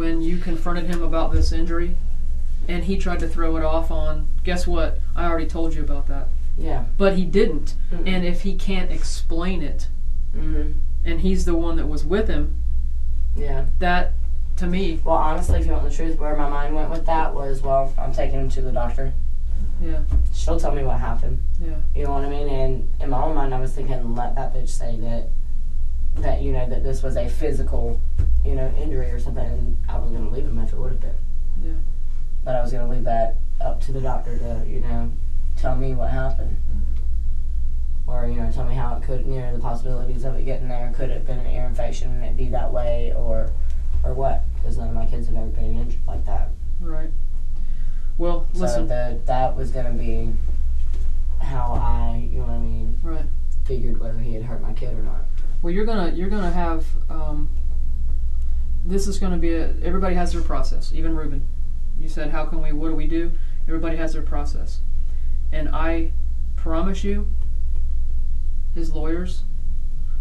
when you confronted him about this injury, and he tried to throw it off on, guess what? I already told you about that. Yeah. But he didn't. Mm-mm. And if he can't explain it, and he's the one that was with him, that, to me... Well, honestly, if you want the truth, where my mind went with that was, well, I'm taking him to the doctor. Yeah. She'll tell me what happened. Yeah. You know what I mean? And in my own mind, I was thinking, let that bitch say that you know, that this was a physical, you know, injury or something, and I was going to leave him if it would have been. Yeah. But I was going to leave that up to the doctor to, you know, tell me what happened. Or, you know, tell me how it could, you know, the possibilities of it getting there. Could it have been an ear infection and it be that way, or what? Because none of my kids have ever been injured like that. Right. Well, listen. So that was going to be how I, you know what I mean, right, figured whether he had hurt my kid or not. Well, you're gonna have, this is gonna be everybody has their process, even Ruben. You said, what do we do? Everybody has their process. And I promise you, his lawyers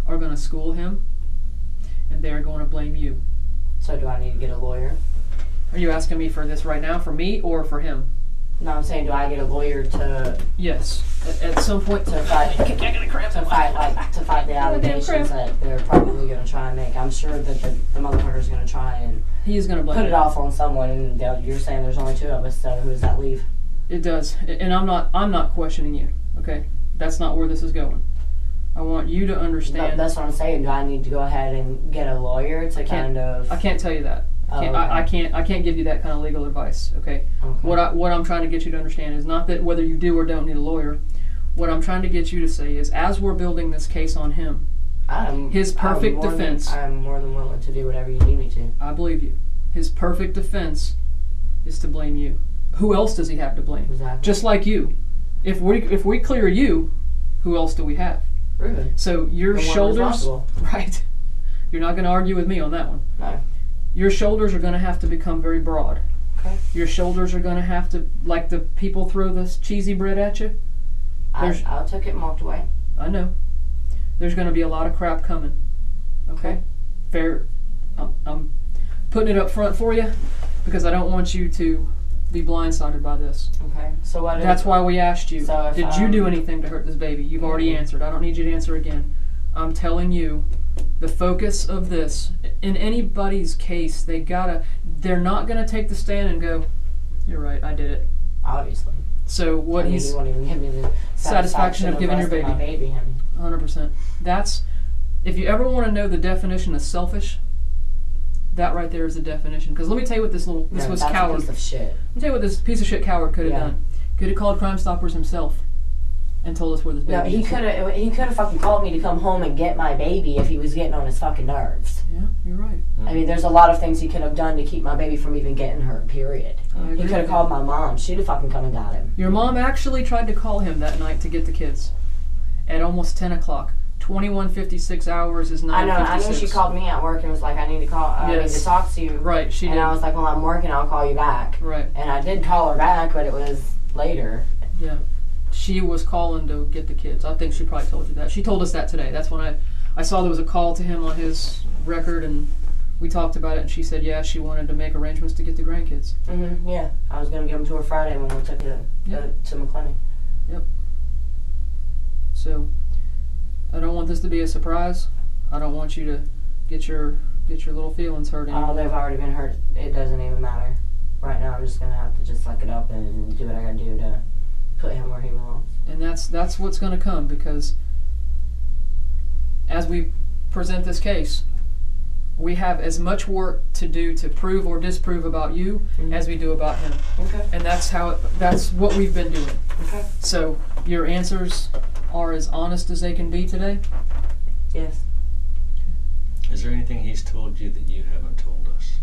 are gonna school him, and they're going to blame you. So do I need to get a lawyer? Are you asking me for this right now, for me, or for him? No, I'm saying, do I get a lawyer to... Yes. At some point... To fight the allegations that they're probably going to try and make. I'm sure that the motherfucker's going to try and... He's going to blame put it off on someone, and you're saying there's only two of us, so who does that leave? It does. And I'm not questioning you, okay? That's not where this is going. I want you to understand... That's what I'm saying. Do I need to go ahead and get a lawyer to kind of... I can't tell you that. I can't give you that kind of legal advice, okay? What I'm trying to get you to understand is not that whether you do or don't need a lawyer. What I'm trying to get you to say is, as we're building this case on him, his perfect defense... I'm more than willing to do whatever you need me to. I believe you. His perfect defense is to blame you. Who else does he have to blame? Exactly. Just like you. If we clear you, who else do we have? Ruben. So your shoulders... Right. You're not going to argue with me on that one. No. Your shoulders are going to have to become very broad. Okay. Your shoulders are going to have to, like the people throw this cheesy bread at you. I took it and walked away. I know. There's going to be a lot of crap coming. Okay? Fair. I'm putting it up front for you because I don't want you to be blindsided by this. Okay. So what? That's why we asked you. So did you do anything to hurt this baby? You've already answered. I don't need you to answer again. I'm telling you, the focus of this, in anybody's case, they're not going to take the stand and go, you're right, I did it. Obviously. So what he won't even give me the satisfaction of giving your baby. My baby, honey. 100%. That's, if you ever want to know the definition of selfish, that right there is the definition. Because let me tell you what this coward. A piece of shit. Let me tell you what this piece of shit coward could have done. Could have called Crime Stoppers himself and told us where this baby is. No, he could have fucking called me to come home and get my baby if he was getting on his fucking nerves. Yeah, you're right. I mean, there's a lot of things he could have done to keep my baby from even getting hurt, period. He could have called my mom. She'd have fucking come and got him. Your mom actually tried to call him that night to get the kids at almost 10 o'clock. 21:56 hours is 9:56. I know she called me at work and was like, I need to talk to you. Right, she did. And I was like, well, I'm working, I'll call you back. Right. And I did call her back, but it was later. Yeah. She was calling to get the kids. I think she probably told you that. She told us that today. That's when I saw there was a call to him on his record, and we talked about it, and she said, yeah, she wanted to make arrangements to get the grandkids. Mm-hmm, yeah. I was going to give them to her Friday when we took it to McClenny. Yep. So, I don't want this to be a surprise. I don't want you to get your little feelings hurt anymore. Oh, they've already been hurt. It doesn't even matter. Right now, I'm just going to have to just suck it up and do what I got to do to put him where he belongs. And that's what's going to come, because as we present this case, we have as much work to do to prove or disprove about you as we do about him. Okay. And that's what we've been doing. Okay. So your answers are as honest as they can be today? Yes. Is there anything he's told you that you haven't told us?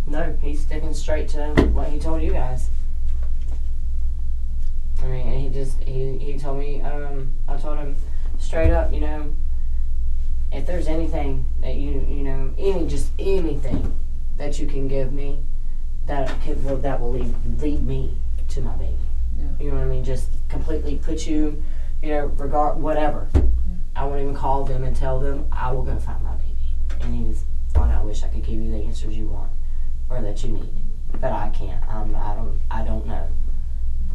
No, he's sticking straight to what he told you guys. I mean, he told me, I told him straight up, you know, if there's anything that anything that you can give me that will lead me to my baby. Yeah. You know what I mean? Just completely put you, whatever. Yeah. I won't even call them and tell them. I will go find my baby. And Lonna, I wish I could give you the answers you want or that you need, but I can't. I don't know.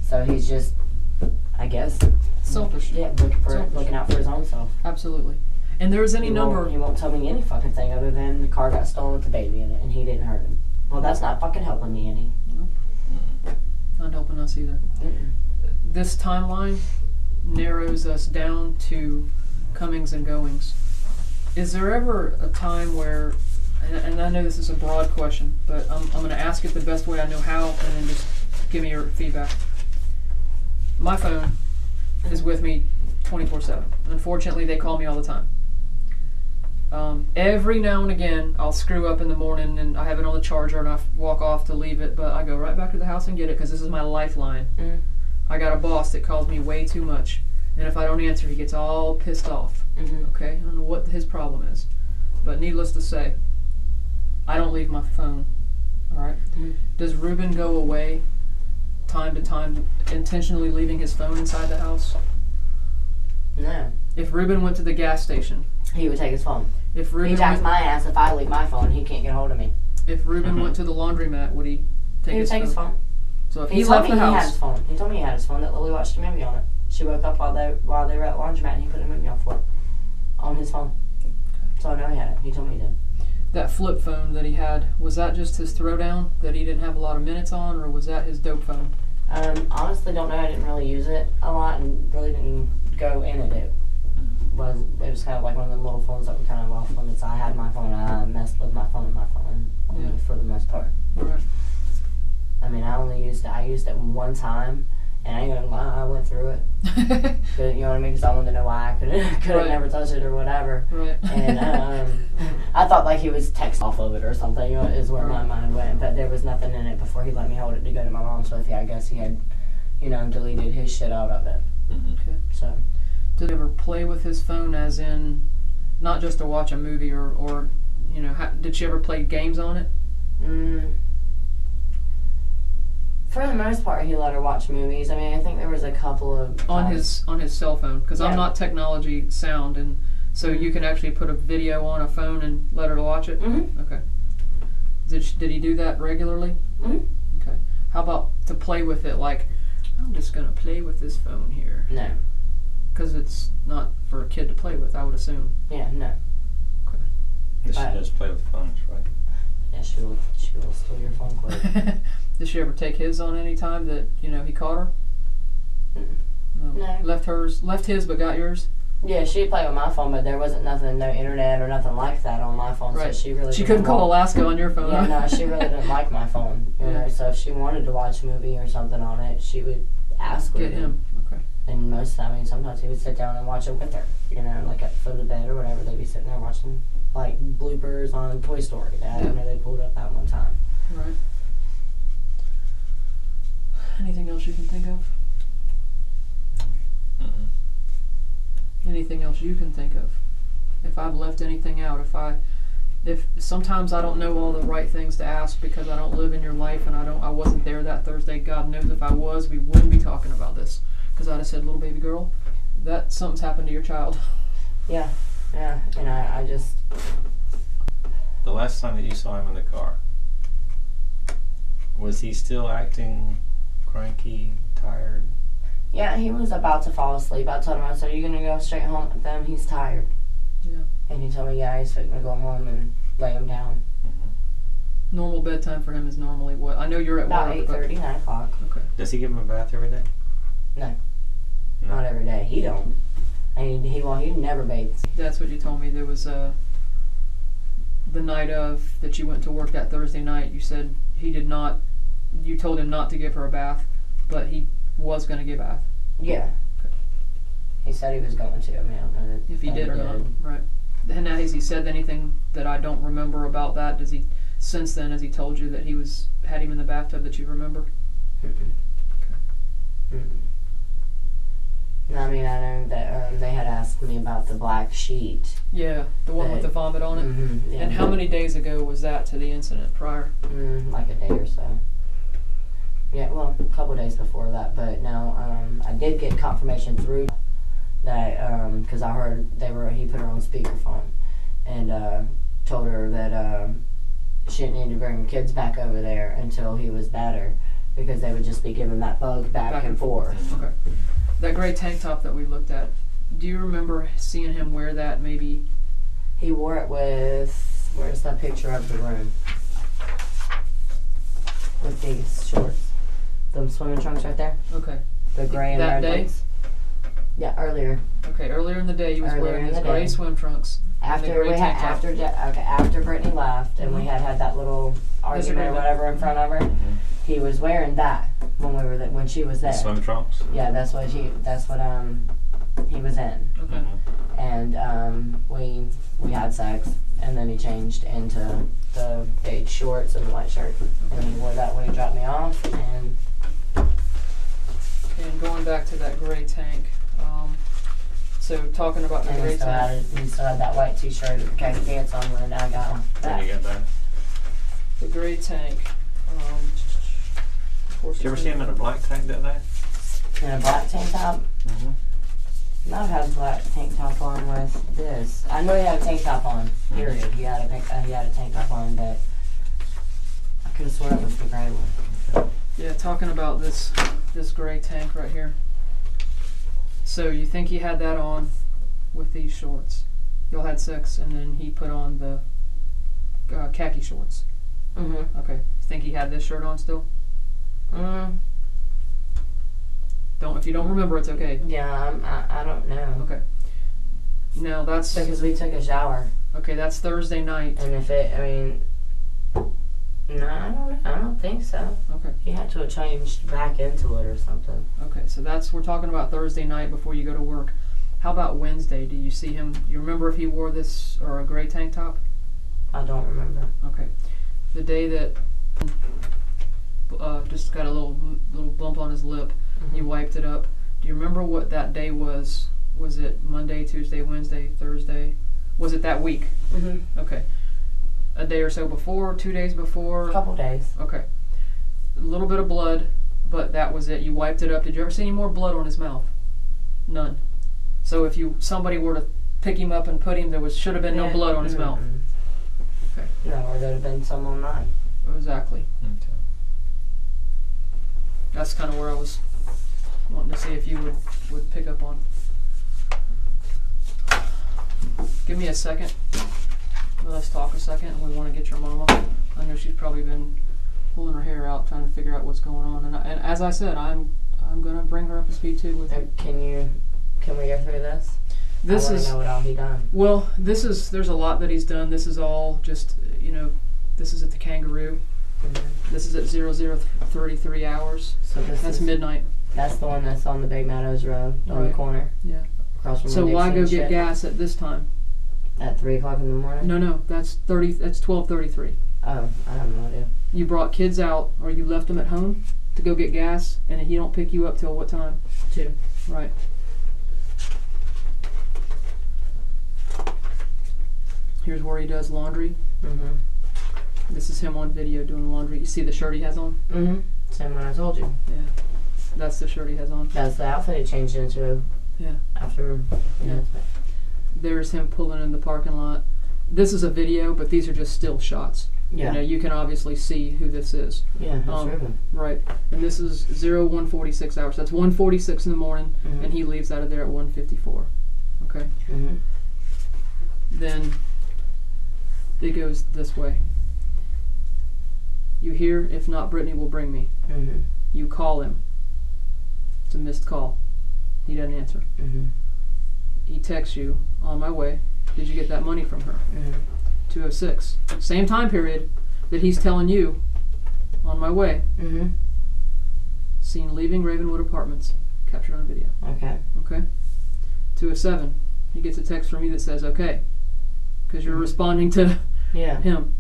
So he's just, I guess, Selfish. yeah, looking out for his own self. Absolutely. And there's any number. He won't tell me any fucking thing other than the car got stolen with the baby in it and he didn't hurt him. Well, that's not fucking helping me any. Nope. Not helping us either. Mm-mm. This timeline narrows us down to comings and goings. Is there ever a time where, and I know this is a broad question, but I'm going to ask it the best way I know how, and then just give me your feedback. My phone is with me 24/7. Unfortunately, they call me all the time. Every now and again, I'll screw up in the morning and I have it on the charger and I walk off to leave it, but I go right back to the house and get it because this is my lifeline. Mm. I got a boss that calls me way too much, and if I don't answer, he gets all pissed off. Mm-hmm. Okay, I don't know what his problem is, but needless to say, I don't leave my phone. All right. Mm-hmm. Does Ruben go away time to time, intentionally leaving his phone inside the house? No. If Ruben went to the gas station, He would take his phone. if He Ruben jacks went, my ass if I leave my phone. He can't get hold of me. if Ruben went to the laundromat, would he take He would his take phone? his phone. So if He he told left me the he had house, his phone. He told me he had his phone that Lily watched a movie on it. She woke up while they were at the laundromat and he put a movie on for it on his phone. So I know he had it. He told me he did. that flip phone that he had, was that just his throwdown that he didn't have a lot of minutes on, or was that his dope phone? Honestly, don't know. I didn't really use it a lot and really didn't go in it. It was kind of like one of the little phones that were kind of off limits. I had my phone. I messed with my phone Yeah. for the most part. Right. I mean, I used it one time, and I ain't gonna lie, I went through it. But, you know what I mean? Because I wanted to know why I couldn't Right. never touch it or whatever. Right. And I thought like he was text off of it or something, you know, is where my mind went. But there was nothing in it before he let me hold it to go to my mom's with. Yeah, I guess he had, you know, deleted his shit out of it. Mm-hmm. Okay. So. Did he ever play with his phone, as in, not just to watch a movie, or you know, did she ever play games on it? For the most part, he let her watch movies. I mean, I think there was a couple of On his cell phone, because I'm Yeah. not technology sound, and so you can actually put a video on a phone and let her watch it. Mm-hmm. Okay. Did he do that regularly? Mm-hmm. Okay. How about to play with it? Like, I'm just gonna play with this phone here, No. because it's not for a kid to play with, I would assume. Yeah, no. Yes, she Right. does play with phones, right? Yeah, she will steal your phone quick. Did she ever take his on any time that, you know, he caught her? Mm-mm. No. Left his but got yours? Yeah, she'd play with my phone, but there wasn't nothing, no internet or nothing like that on my phone, Right. so she really She didn't couldn't call want- Alaska on your phone. Yeah, huh? no, she really didn't like my phone, you Yeah. know, so if she wanted to watch a movie or something on it, she would ask Get Ruben. him. Okay. And most of the time, I mean, sometimes he would sit down and watch it with her, you know, like at the foot of the bed or whatever. They'd be sitting there watching, like, bloopers on Toy Story. I Yeah. know they pulled up that one time. Right. Anything else you can think of? Mm-mm. Anything else you can think of? If I've left anything out, if sometimes I don't know all the right things to ask because I don't live in your life and I wasn't there that Thursday. God knows if I was, we wouldn't be talking about this, because I'd have said, little baby girl, that something's happened to your child. Yeah, and I just... The last time that you saw him in the car, was he still acting cranky, tired? Yeah, he was about to fall asleep. I told him, I said, are you going to go straight home with them? He's tired. Yeah. And he told me, yeah, he's going to go home and lay him down. Mm-hmm. Normal bedtime for him is normally what? I know you're at About work. 8:30, 9 o'clock. Okay. Does he give him a bath every day? No. No. Not every day. He don't. I mean, he never bathes. That's what you told me. There was the night of that you went to work that Thursday night. You said he did not. You told him not to give her a bath, but he was going to give a bath. Yeah. Okay. He said he was going to. I mean, I don't know If he did or not, right? And now, has he said anything that I don't remember about that? Does he since then has he told you that he had him in the bathtub that you remember? Mm-mm. Okay. Mm-mm. No, I mean, I know that they had asked me about the black sheet. Yeah, the one with the vomit on it. Mm-hmm, yeah. And how many days ago was that to the incident prior? Like a day or so. Yeah, well, a couple of days before that, but no, I did get confirmation through that, because I heard he put her on speakerphone, and told her that she didn't need to bring her kids back over there until he was better, because they would just be giving that bug back and forth. Okay. That gray tank top that we looked at, do you remember seeing him wear that maybe? He wore it with, where's that picture of the room? With these shorts. Them swimming trunks right there. Okay. The gray and that red day? ones. Yeah, earlier. Okay, earlier in the day he was wearing his gray swim trunks. After after Brittany left and we had that little argument or whatever in front of her, he was wearing that when we were when she was there. Swim trunks. Yeah, that's what he was in. Okay. And we had sex, and then he changed into the beige shorts and the white shirt, and he wore that when he dropped me off. And going back to that gray tank, so talking about the And gray he still had that white t-shirt with the khaki pants on when I got When you back. got back. the gray tank. Of course, Did you ever see him in a black tank that day? In a black tank top. I've had a black tank top on with this. I know he had a tank top on. Period. He had a tank top on, but I could have sworn it was the gray one. Yeah, talking about this gray tank right here. So you think he had that on with these shorts? Y'all had sex, and then he put on the khaki shorts. Okay. Think he had this shirt on still? If you don't remember, it's okay. Yeah, I don't know. Okay. Now that's Because we took a shower. okay. That's Thursday night. And no, I don't think so. Okay. He had to have changed back into it or something. Okay. So we're talking about Thursday night before you go to work. How about Wednesday? Do you see him? You remember if he wore this or a gray tank top? I don't remember. Okay. The day that just got a little bump on his lip. You wiped it up. Do you remember what that day was? Was it Monday, Tuesday, Wednesday, Thursday? Was it that week? Okay. A day or so before, 2 days before? A couple days. Okay. A little bit of blood, but that was it. You wiped it up. Did you ever see any more blood on his mouth? None. So if somebody were to pick him up and put him, should have been no blood on his mouth. Okay. No, or there'd have been some on mine. Exactly. Okay. That's kind of where I was wanting to see if you would pick up on. Give me a second. Let's talk a second. We want to get your mama. I know she's probably been pulling her hair out, trying to figure out what's going on. And as I said, I'm gonna bring her up to speed too with you. Can we go through this? This I want to know what all he done. Well, there's a lot that he's done. This is all just this is at the Kangaroo. This is at 00:33 hours. So that's midnight. That's the one that's on the Big Meadows Road on the corner. Yeah. Across from So the why Dixie go and get shit. gas at this time? At 3 o'clock in the morning? No, that's 12:33. Oh, I have no idea. You brought kids out, or you left them at home to go get gas, and he don't pick you up till what time? 2. Right. Here's where he does laundry. This is him on video doing laundry. You see the shirt he has on? Same one I told you. Yeah. That's the shirt he has on. That's the outfit he changed into. Yeah. After. Yeah. There's him pulling in the parking lot. This is a video, but these are just still shots. Yeah. You can obviously see who this is. Yeah, that's Ruben. Right. And this is 01:46 hours. That's 1:46 in the morning, and he leaves out of there at 1:54. Okay? Then it goes this way. You hear, if not, Brittany will bring me. You call him. It's a missed call. He doesn't answer. He texts you, on my way. Did you get that money from her? 2:06. Same time period that he's telling you, on my way. Seen leaving Ravenwood Apartments. Captured on video. Okay? 2:07. He gets a text from you that says, okay. Because you're responding to him.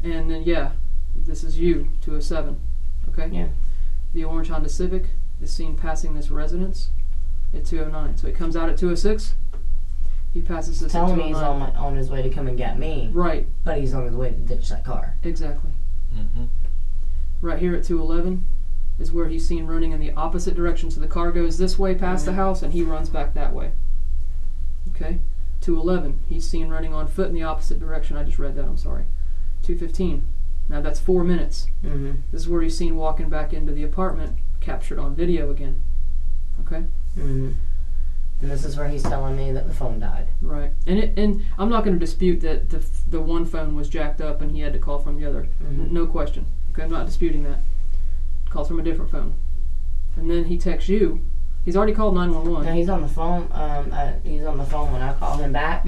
And then, this is you, 2:07. Okay? Yeah. The orange Honda Civic is seen passing this residence at 2:09. So it comes out at 2:06. He passes this Telling at me 2:09. he's on his way to come and get me. Right. But he's on his way to ditch that car. Exactly. Right here at 2:11 is where he's seen running in the opposite direction. So the car goes this way past the house, and he runs back that way. Okay? 2:11, he's seen running on foot in the opposite direction. I just read that, I'm sorry. 2:15, now that's 4 minutes. Mm-hmm. This is where he's seen walking back into the apartment, captured on video again. Okay? Mm-hmm. And this is where he's telling me that the phone died. Right. And I'm not going to dispute that the one phone was jacked up and he had to call from the other. Mm-hmm. No question. Okay, I'm not disputing that. Calls from a different phone. And then he texts you. He's already called 911. Now he's on the phone. He's on the phone when I call him back,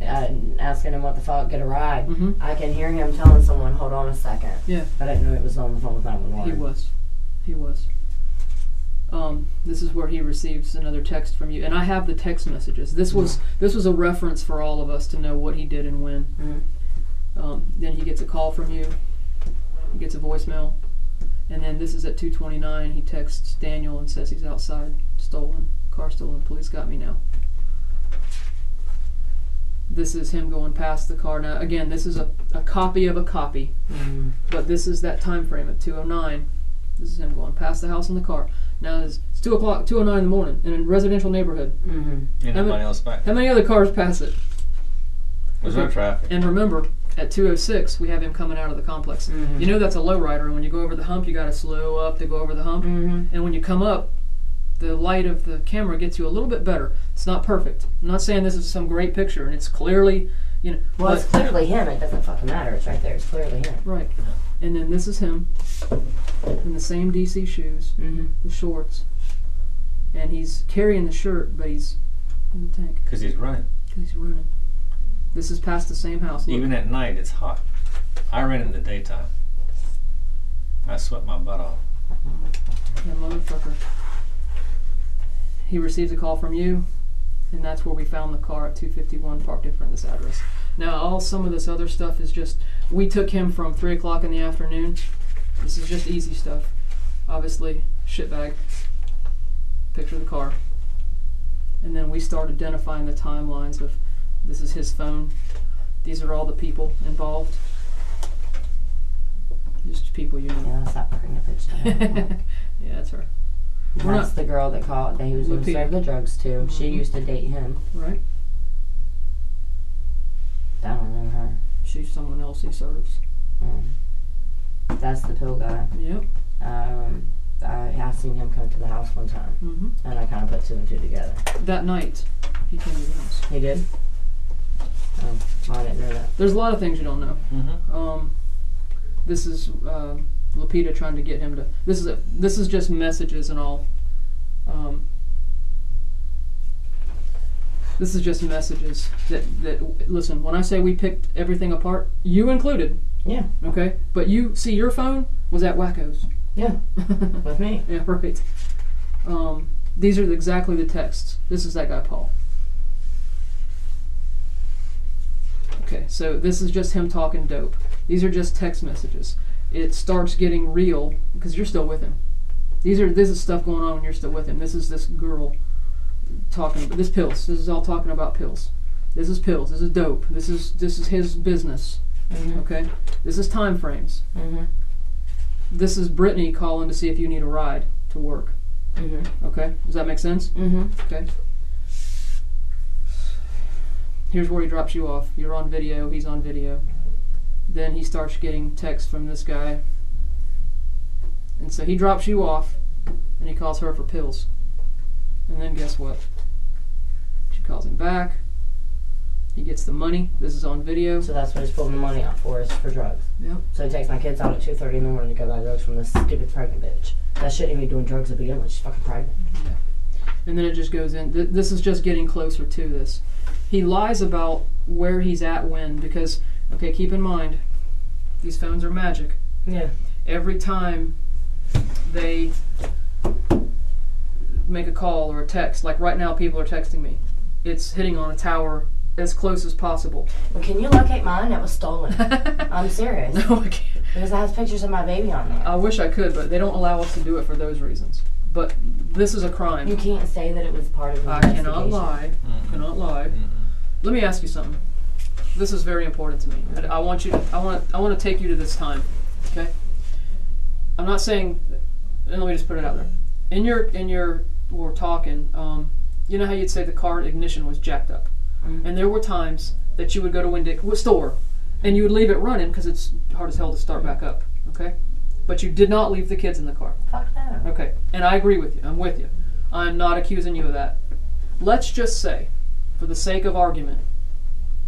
asking him what the fuck, get a ride. Mm-hmm. I can hear him telling someone, "Hold on a second." Yeah. But I didn't know it was on the phone with 911. He was. This is where he receives another text from you, and I have the text messages. This was a reference for all of us to know what he did and when. Mm-hmm. Then he gets a call from you. He gets a voicemail, and then this is at 2:29. He texts Daniel and says he's outside, car stolen. Police got me now. This is him going past the car. Now again, this is a copy of a copy, but this is that time frame at 2:09. This is him going past the house in the car. Now it's 2:09 in the morning in a residential neighborhood. Mm-hmm. And nobody else back. How many other cars pass it? There's no traffic. And remember, at 2:06, we have him coming out of the complex. Mm-hmm. You know that's a lowrider, and when you go over the hump, you got to slow up to go over the hump. Mm-hmm. And when you come up, the light of the camera gets you a little bit better. It's not perfect. I'm not saying this is some great picture, and it's clearly, Well, it's clearly him. It doesn't fucking matter. It's right there. It's clearly him. Right. And then this is him in the same DC shoes, the shorts, and he's carrying the shirt, but he's in the tank. Because he's running. This is past the same house. Look. Even at night, it's hot. I ran in the daytime. I sweat my butt off. Yeah, motherfucker. He receives a call from you, and that's where we found the car at 251 parked in front of this address. Now, some of this other stuff is just, we took him from 3 o'clock in the afternoon. This is just easy stuff. Obviously, shitbag. Picture of the car. And then we start identifying the timelines of, this is his phone. These are all the people involved. Just people you know. Yeah, that's that pregnant bitch. Yeah, that's her. That's the girl that called that he was going to serve the drugs to. Mm-hmm. She used to date him. Right. I don't know her. She's someone else he serves. That's the pill guy. Yep. I seen him come to the house one time, and I kind of put two and two together. That night, he came to the house. He did? Oh, I didn't know that. There's a lot of things you don't know. This is Lapita trying to get him to. This is just messages and all. This is just messages that listen. When I say we picked everything apart, you included. Yeah. Okay, but you see, your phone was at Wacko's. Yeah. With me. Yeah, right. These are exactly the texts. This is that guy Paul. Okay, so this is just him talking dope. These are just text messages. It starts getting real because you're still with him. This is stuff going on when you're still with him. This is this girl talking about this pills. This is all talking about pills. This is pills. This is dope. This is his business. Okay. This is time frames. This is Brittany calling to see if you need a ride to work. Okay. Does that make sense? Okay. Here's where he drops you off. You're on video. He's on video. Then he starts getting texts from this guy. And so he drops you off, and he calls her for pills. And then guess what? She calls him back. He gets the money. This is on video. So that's what he's pulling the money out for, is for drugs. Yep. So he takes my kids out at 2:30 in the morning to go buy drugs from this stupid pregnant bitch. That shouldn't even be doing drugs to begin with. She's fucking pregnant. Yeah. And then it just goes in. This is just getting closer to this. He lies about where he's at when, because, okay, keep in mind, these phones are magic. Yeah. Every time they make a call or a text, like right now people are texting me, it's hitting on a tower as close as possible. Well, can you locate mine? That was stolen. I'm serious. No, I can't. Because it has pictures of my baby on there. I wish I could, but they don't allow us to do it for those reasons. But this is a crime. You can't say that it was part of the I investigation. cannot lie. Cannot lie. Let me ask you something. This is very important to me. I want to take you to this time. Okay? I'm not saying, and let me just put it out there. In your we're talking, you know how you'd say the car ignition was jacked up. And there were times that you would go to Winn-Dixie store and you would leave it running because it's hard as hell to start back up, okay? But you did not leave the kids in the car. Fuck that. Okay, and I agree with you. I'm with you. I'm not accusing you of that. Let's just say, for the sake of argument,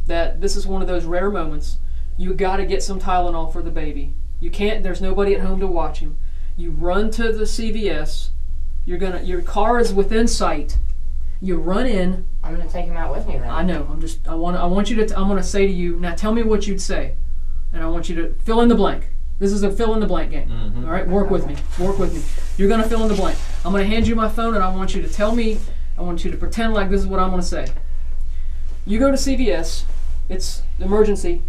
that this is one of those rare moments. You got to get some Tylenol for the baby. You can't. There's nobody at home to watch him. You run to the CVS. Your car is within sight. You run in. I'm gonna take him out with me then. I know. I want you to. I'm gonna say to you now. Tell me what you'd say, and I want you to fill in the blank. This is a fill in the blank game. All right, work with me. Work with me. You're gonna fill in the blank. I'm gonna hand you my phone, and I want you to tell me. I want you to pretend like this is what I'm gonna say. You go to CVS. It's emergency,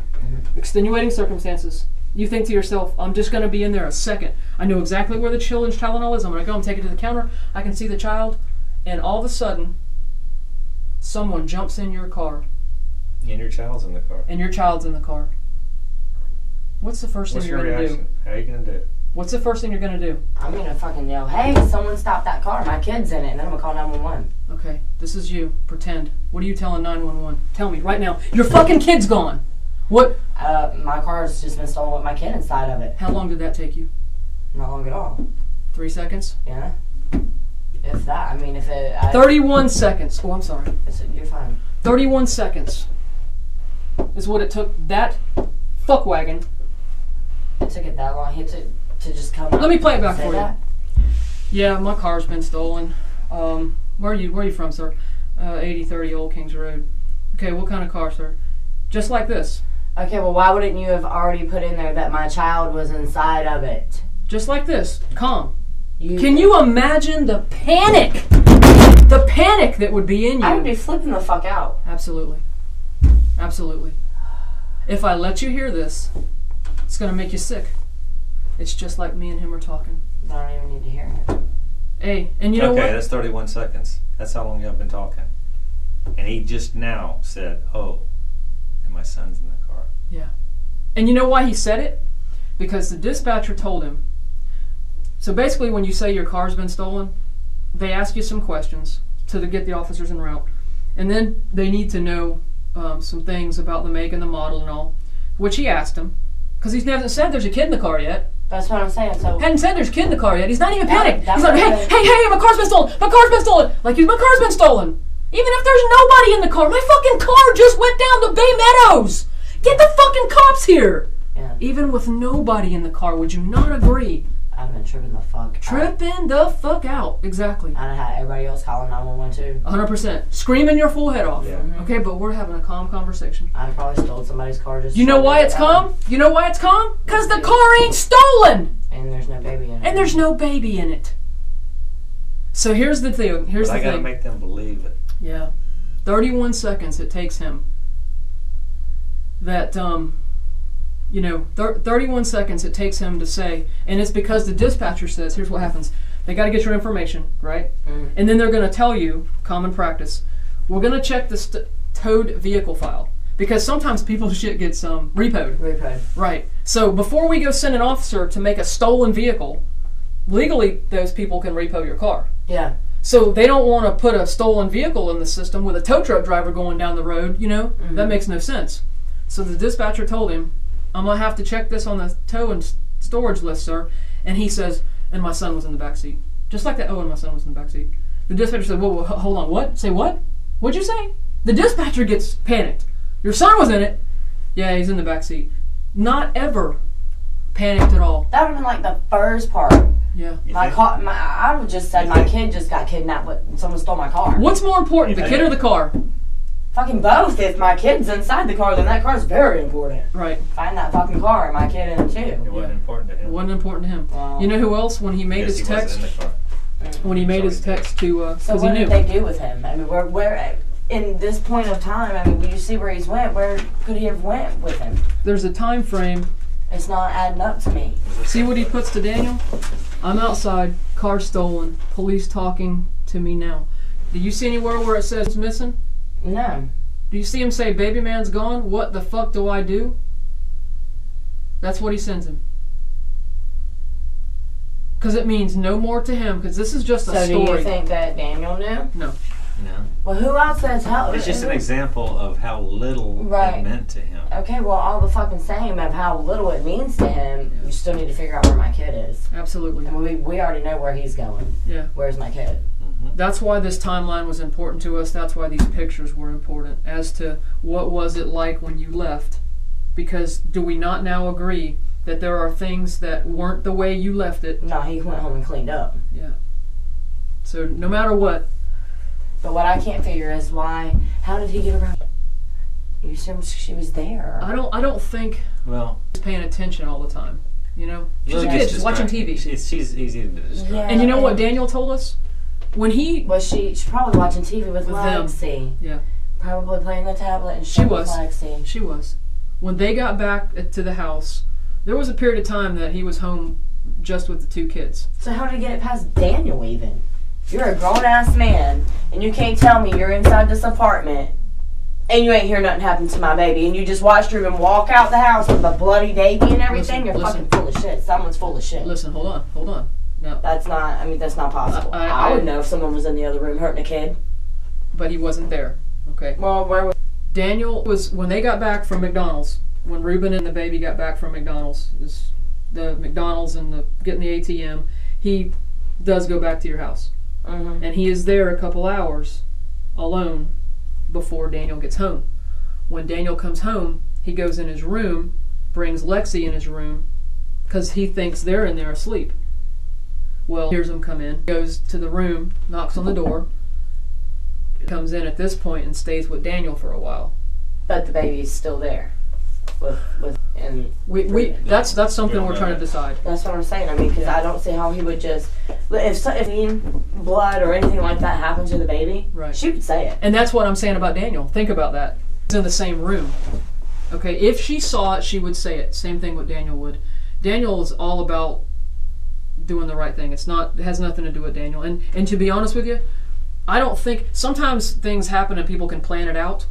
extenuating circumstances. You think to yourself, I'm just going to be in there a second. I know exactly where the children's Tylenol is. I'm going to go and take it to the counter. I can see the child. And all of a sudden, someone jumps in your car. And your child's in the car. And your child's in the car. What's the first thing you're going to do? How are you going to do it? What's the first thing you're going to do? I'm going to fucking yell, hey, someone stop that car. My kid's in it. And then I'm going to call 911. Okay, this is you. Pretend. What are you telling 911? Tell me right now. Your fucking kid's gone. What? My car's just been stolen with my kid inside of it. How long did that take you? Not long at all. 3 seconds? Yeah. If that, I mean, if it... 31 seconds. Oh, I'm sorry. You're fine. 31 seconds is what it took that fuck wagon. It took it that long. He took to just come Let me play it back for that? you. Yeah, my car's been stolen. Where are you from, sir? 8030 Old Kings Road. Okay, what kind of car, sir? Just like this. Okay, well, why wouldn't you have already put in there that my child was inside of it? Just like this. Calm. Can you imagine the panic? The panic that would be in you. I would be flipping the fuck out. Absolutely. Absolutely. If I let you hear this, it's going to make you sick. It's just like me and him are talking. I don't even need to hear it. Hey, and you know what? Okay, that's 31 seconds. That's how long y'all been talking. And he just now said, oh, and my son's in the car. Yeah. And you know why he said it? Because the dispatcher told him. So basically when you say your car's been stolen, they ask you some questions to get the officers en route. And then they need to know some things about the make and the model and all, which he asked him. Because he hasn't said there's a kid in the car yet. That's what I'm saying. So hadn't said there's a kid in the car yet. He's not even panicked. He's like, hey, my car's been stolen. My car's been stolen. Like, my car's been stolen. Even if there's nobody in the car. My fucking car just went down to Bay Meadows. Get the fucking cops here. Yeah. Even with nobody in the car, would you not agree? I've been tripping the fuck out. Tripping the fuck out. Exactly. I'd have had everybody else calling 911 too. 100%. Screaming your full head off. Yeah. Okay, but we're having a calm conversation. I'd probably stole somebody's car just. You know why it's calm? You know why it's calm? Because the car ain't stolen. And there's no baby in it. And there's no baby in it. So here's the thing. But I gotta make them believe it. Yeah. 31 seconds it takes him. That, 31 seconds it takes him to say, and it's because the dispatcher says, here's what happens. They got to get your information, right? Mm. And then they're going to tell you, common practice, we're going to check the towed vehicle file. Because sometimes people's shit gets repoed. Repoed. Right. So before we go send an officer to make a stolen vehicle, legally those people can repo your car. Yeah. So they don't want to put a stolen vehicle in the system with a tow truck driver going down the road, Mm-hmm. That makes no sense. So the dispatcher told him, I'm going to have to check this on the tow and storage list, sir. And he says, and my son was in the back seat. Just like that, and my son was in the back seat. The dispatcher said, whoa, hold on, what? Say what? What'd you say? The dispatcher gets panicked. Your son was in it. Yeah, he's in the back seat. Not ever panicked at all. That would have been like the first part. Yeah. I would have just said my kid just got kidnapped, but someone stole my car. What's more important, the kid or the car? Fucking both. If my kid's inside the car, then that car's very important. Right. Find that fucking car and my kid in it too. It wasn't important to him. It wasn't important to him. Wow. You know who else, when he made his text? When he made his text to, so what did they do with him? I mean, where in this point of time, I mean, you see where he's went. Where could he have went with him? There's a time frame. It's not adding up to me. See what he puts to Daniel? I'm outside, car stolen, police talking to me now. Do you see anywhere where it says it's missing? No. Do you see him say, baby man's gone? What the fuck do I do? That's what he sends him. Because it means no more to him, because this is just a story. So do you think that Daniel knew? No. No. Well, who else says how? It's just an example of how little it meant to him. Okay, well, all the fucking same of how little it means to him, you still need to figure out where my kid is. Absolutely. And we already know where he's going. Yeah. Where's my kid? That's why this timeline was important to us. That's why these pictures were important as to what was it like when you left. Because do we not now agree that there are things that weren't the way you left it? No, he went home and cleaned up. Yeah. So no matter what. But what I can't figure is how did he get around? You assume she was there. I don't think she's paying attention all the time. You know? She's a kid, she's watching TV. She's easy to distract. Yeah, and you know what Daniel told us? When he was she's probably watching TV with Lexi. Them. Yeah. Probably playing the tablet and she was. Lexi. She was. When they got back to the house, there was a period of time that he was home just with the 2 kids. So how did he get it past Daniel even? You're a grown-ass man, and you can't tell me you're inside this apartment, and you ain't hear nothing happen to my baby, and you just watched Ruben walk out the house with a bloody baby and everything? You're fucking full of shit. Someone's full of shit. Listen, hold on. No. That's not possible. I would know if someone was in the other room hurting a kid. But he wasn't there, okay? Well, where was... Daniel was, when they got back from McDonald's, when Ruben and the baby got back from McDonald's, the McDonald's and getting the ATM, he does go back to your house. Mm-hmm. And he is there a couple hours alone before Daniel gets home. When Daniel comes home, he goes in his room, brings Lexi in his room, because he thinks they're in there asleep. Well, hears him come in, goes to the room, knocks on the door, comes in at this point and stays with Daniel for a while. But the baby's still there. That's something we're trying to decide. That's what I'm saying. I mean, because I don't see how he would just, if blood or anything like that happened to the baby, right, she would say it. And that's what I'm saying about Daniel. Think about that. He's in the same room. Okay, if she saw it, she would say it. Same thing what Daniel would. Daniel is all about doing the right thing. It has nothing to do with Daniel. And to be honest with you, I don't think, sometimes things happen and people can plan it out.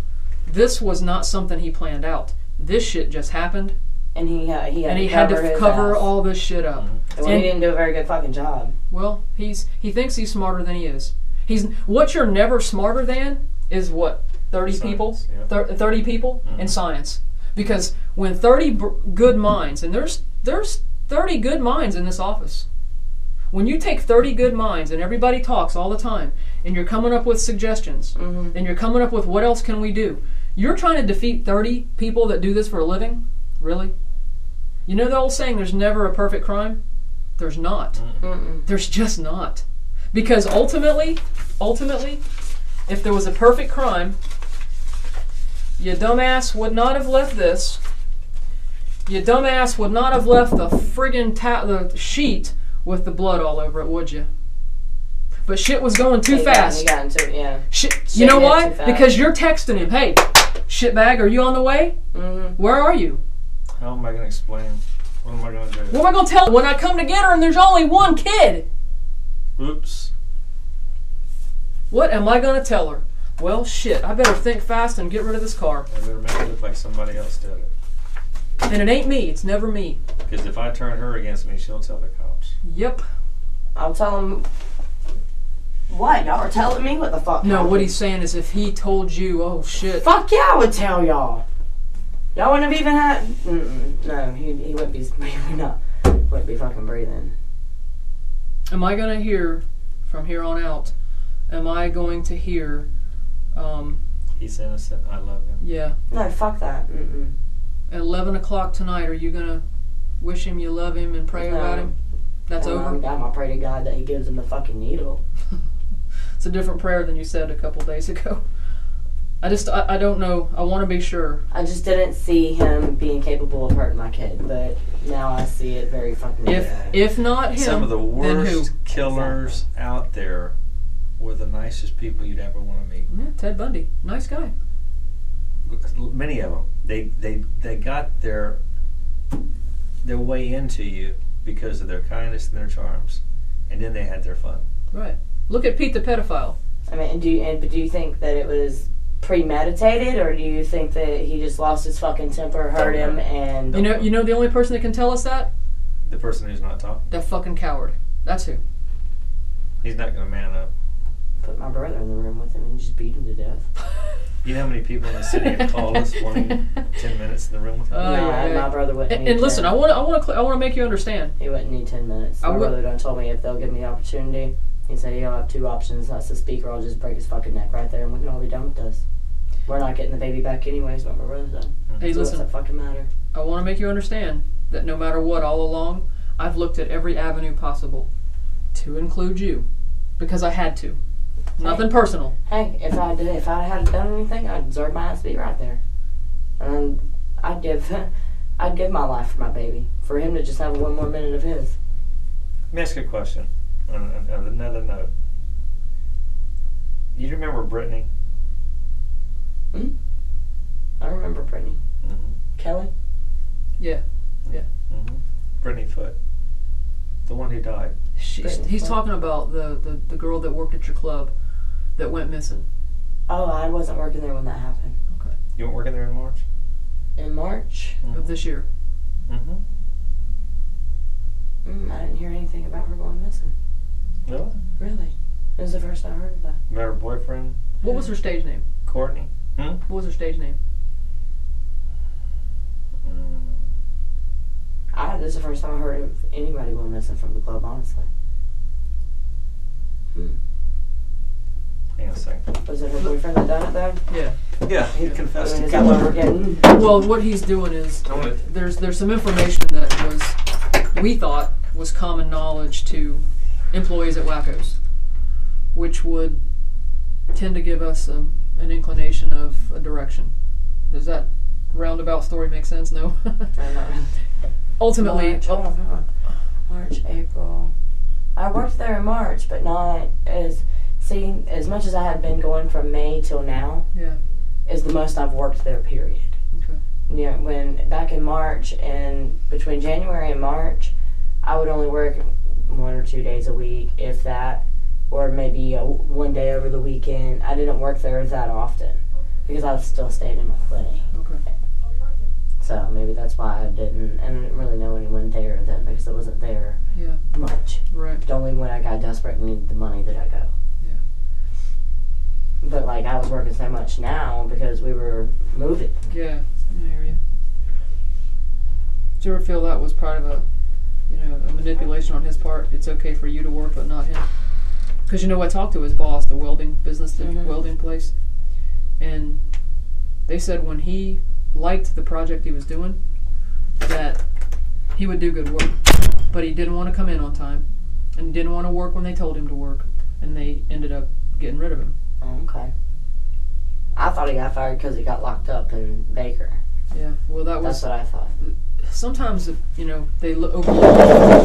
This was not something he planned out. This shit just happened. And he had to cover all this shit up. Well, he didn't do a very good fucking job. Well, he thinks he's smarter than he is. What you're never smarter than is what? 30 science, people? Yeah. 30 people in science. Because when 30 good minds, and there's 30 good minds in this office. When you take 30 good minds and everybody talks all the time, and you're coming up with suggestions, and you're coming up with what else can we do, you're trying to defeat 30 people that do this for a living? Really? You know the old saying, there's never a perfect crime? There's not. There's just not. Because ultimately, if there was a perfect crime, you dumbass would not have left this. You dumbass would not have left the friggin' the sheet with the blood all over it, would you? But shit was going too fast. He got into it, yeah. Shit, you know why? Because you're texting him, hey, shitbag, are you on the way? Where are you? How am I going to explain? What am I going to do? What am I going to tell her when I come to get her and there's only one kid? Oops. What am I going to tell her? Well, shit, I better think fast and get rid of this car. I better make it look like somebody else did it. And it ain't me. It's never me. Because if I turn her against me, she'll tell the cops. Yep. I'll tell him. What? Y'all are telling me what the fuck? No, what he's saying is if he told you, oh shit. Fuck yeah, I would tell y'all. Y'all wouldn't have even had. No, he wouldn't be. Wouldn't be fucking breathing. Am I gonna hear from here on out? Am I going to hear? He's innocent. I love him. Yeah. No, fuck that. At 11 o'clock tonight, are you gonna wish him you love him and pray about him? That's over. I'm gonna pray to God that He gives him the fucking needle. It's a different prayer than you said a couple days ago. I don't know. I want to be sure. I just didn't see him being capable of hurting my kid, but now I see it very fucking bad. If not him, some of the then who? worst killers out there were the nicest people you'd ever want to meet. Yeah, Ted Bundy, nice guy. Many of them, they got their way into you because of their kindness and their charms, and then they had their fun. Right. Look at Pete the pedophile. I mean, do you think that it was premeditated, or do you think that he just lost his fucking temper, hurt him, and you know the only person that can tell us that? The person who's not talking. That fucking coward. That's who. He's not going to man up. put my brother in the room with him and just beat him to death. You know how many people in the city have called us wanting 10 minutes in the room with them? No, yeah. my brother wouldn't. And listen, I want to make you understand. He wouldn't need 10 minutes. My brother done told me if they'll give me the opportunity, he said he'll have 2 options. That's to speak or I'll just break his fucking neck right there and we can all be done with this. We're not getting the baby back anyways, what my brother's done. Hey, so listen. what's that fucking matter? I want to make you understand that no matter what, all along, I've looked at every avenue possible to include you because I had to. Nothing personal. Hey, if I had done anything, I'd deserve my ass to be right there. And I'd give my life for my baby. For him to just have 1 more minute of his. Let me ask you a question on another note. You remember Brittany? I remember Brittany. Mm-hmm. Kelly? Yeah. Mm-hmm. Brittany Foote. The one who died. He's talking about the girl that worked at your club that went missing. Oh, I wasn't working there when that happened. Okay. You weren't working there in March? In March? Of this year. Mm-hmm. I didn't hear anything about her going missing. No? Really? It was the first I heard of that. Met her boyfriend? What was her stage name? Courtney? What was her stage name? This is the first time I heard of anybody going missing from the club, honestly. Hang on a second. Was it her boyfriend that done it, though? Yeah. Yeah, he confessed to Is that what we're killing her. getting? Well, what he's doing is there's some information that we thought was common knowledge to employees at Wacko's, which would tend to give us an inclination of a direction. Does that roundabout story make sense? No. Ultimately, March, April. I worked there in March, but not as much as I had been going from May till now. Yeah. Is the most I've worked there. Period. Okay. Yeah, when back in March and between January and March, I would only work 1 or 2 days a week, if that, or maybe 1 day over the weekend. I didn't work there that often because I still stayed in my clinic. Okay. So maybe that's why I didn't really know anyone there then because I wasn't there much. Right. Only when I got desperate and needed the money did I go. Yeah. But like I was working so much now because we were moving. Yeah. I hear you. Did you ever feel that was part of a manipulation on his part? It's okay for you to work, but not him. Because I talked to his boss, the welding business, the welding place, and they said when he liked the project he was doing, that he would do good work, but he didn't want to come in on time, and he didn't want to work when they told him to work, and they ended up getting rid of him. Oh, okay. I thought he got fired because he got locked up in Baker. Yeah, well That's what I thought. Sometimes, they overlook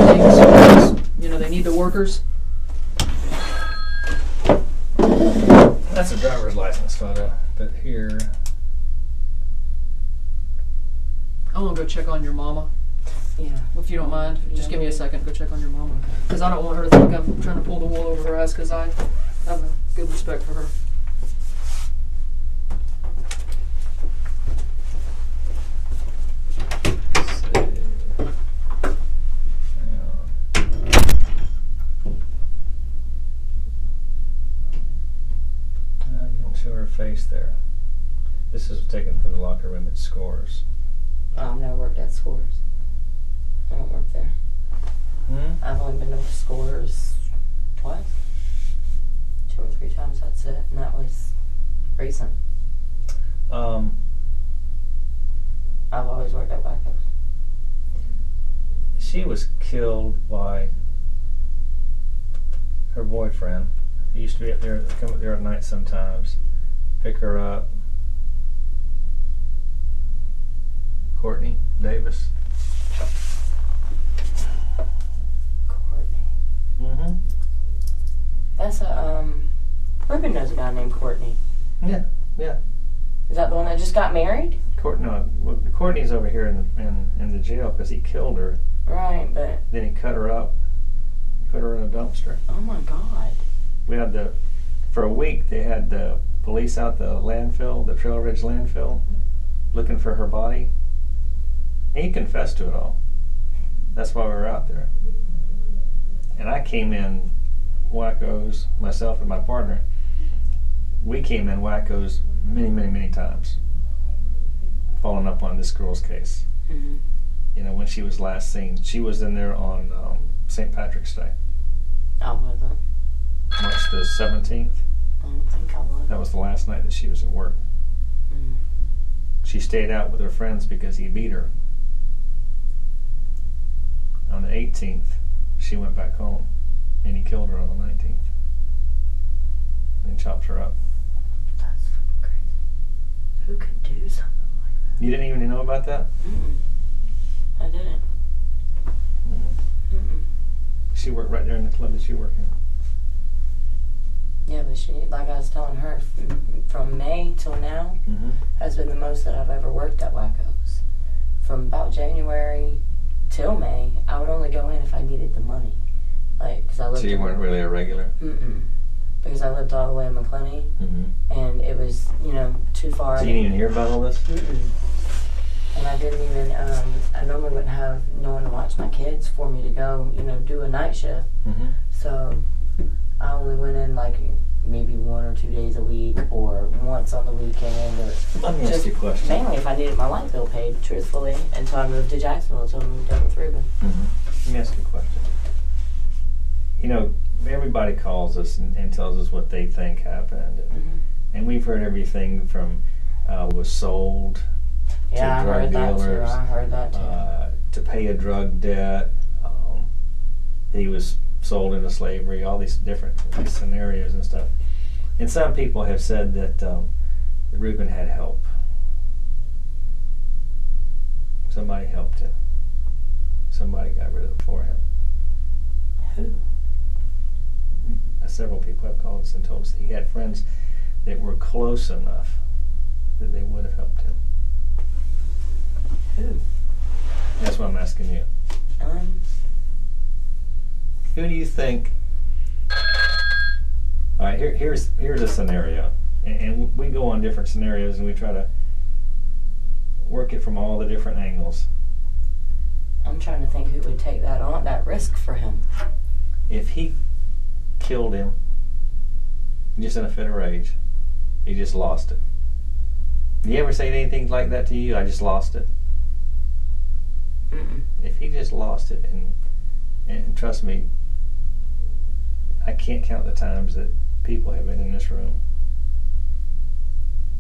things. They need the workers. That's a driver's license photo, but here. I want to go check on your mama. Yeah. If you don't mind, just give me a second. Go check on your mama. Because I don't want her to think I'm trying to pull the wool over her eyes because I have a good respect for her. You don't show her face there. This is taken from the locker room at Scores. I've never worked at Scores. I don't work there. I've only been to Scores twice. 2 or 3 times, that's it. And that was recent. I've always worked at Wacko's. She was killed by her boyfriend. He used to be up there, come up there at night sometimes, pick her up. Courtney Davis. Courtney. That's Ruben knows a guy named Courtney. Yeah. Is that the one that just got married? Courtney's over here in the jail because he killed her. Right, but Then he cut her up, put her in a dumpster. oh my God. We had for a week they had the police out the landfill, the Trail Ridge landfill, looking for her body. And he confessed to it all. That's why we were out there. And I came in wackos, myself and my partner, we came in wackos many times, following up on this girl's case. Mm-hmm. You know, when she was last seen, she was in there on St. Patrick's Day, I wasn't. March the 17th. I don't think I was. That was the last night that she was at work. Mm. She stayed out with her friends because he beat her. On the 18th, she went back home, and he killed her on the 19th. And chopped her up. That's fucking crazy. Who could do something like that? You didn't even know about that? Mm-mm. I didn't. Mm-hmm. Mm-mm. She worked right there in the club that you work in. Yeah, but she, like I was telling her, from May till now, Mm-hmm. has been the most that I've ever worked at Wacko's. From about January till May, I would only go in if I needed the money. Like, cause I lived. So you weren't really a regular? Mm-mm. Because I lived all the way in McClenny, Mm-hmm. and it was, too far. So you didn't even hear about all this? Mm-mm. And I didn't even, I normally wouldn't have no one to watch my kids for me to go, do a night shift. Mm-hmm. So I only went in like maybe 1 or 2 days a week, or once on the weekend, or Let me ask you a question. mainly if I needed my light bill paid, truthfully, until I moved to Jacksonville, until I moved in with Ruben. Mm-hmm. Let me ask you a question. Everybody calls us and tells us what they think happened. Mm-hmm. And we've heard everything from was sold Yeah, I drug heard that too. dealers, I heard that too. to pay a drug debt. He was sold into slavery, all these different scenarios and stuff. And some people have said that Ruben had help. Somebody helped him. Somebody got rid of it for him. Who? Several people have called us and told us that he had friends that were close enough that they would have helped him. Who? That's what I'm asking you. Who do you think? All right, here's a scenario, and we go on different scenarios and we try to work it from all the different angles. I'm trying to think who would take that risk for him. If he killed him just in a fit of rage, he just lost it. Do you ever say anything like that to you? I just lost it. Mm-mm. If he just lost it, and trust me, I can't count the times that people have been in this room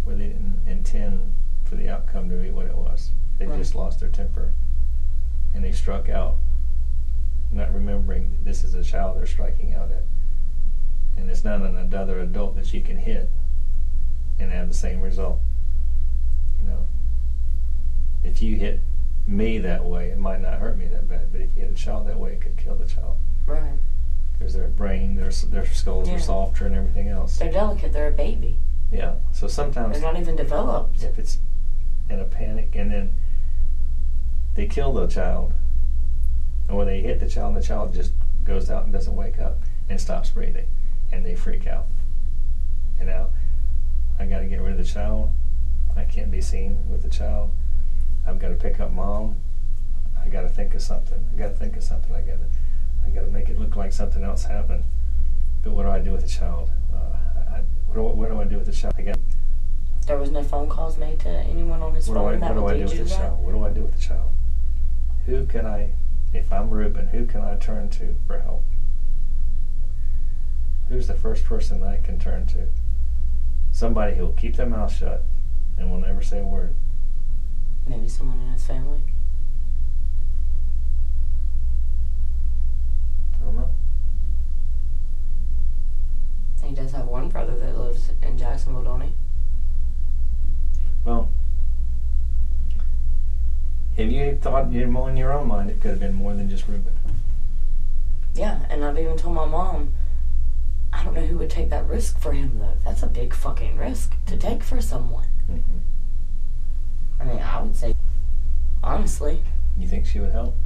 where they didn't intend for the outcome to be what it was. They Right. just lost their temper, and they struck out, not remembering that this is a child they're striking out at. And it's not another adult that you can hit and have the same result. If you hit me that way, it might not hurt me that bad, but if you hit a child that way, it could kill the child. Right. Because their brain, their skulls Yeah. are softer and everything else. They're delicate. They're a baby. Yeah. So sometimes They're not even developed. if it's in a panic and then they kill the child, or they hit the child and the child just goes out and doesn't wake up and stops breathing, and they freak out. And now I got to get rid of the child. I can't be seen with the child. I've got to pick up mom. I got to think of something. I got to make it look like something else happened. But what do I do with the child? What do I do with the child? There was no phone calls made to anyone on his phone that would lead you to that? What do I do with the child? Who can I, if I'm Ruben, who can I turn to for help? Who's the first person I can turn to? Somebody who will keep their mouth shut and will never say a word. Maybe someone in his family. I don't know. He does have one brother that lives in Jacksonville, don't he? Well, have you thought in your own mind it could have been more than just Ruben? Yeah, and I've even told my mom, I don't know who would take that risk for him, though. That's a big fucking risk to take for someone. Mm-hmm. I mean, I would say, honestly, You think she would help?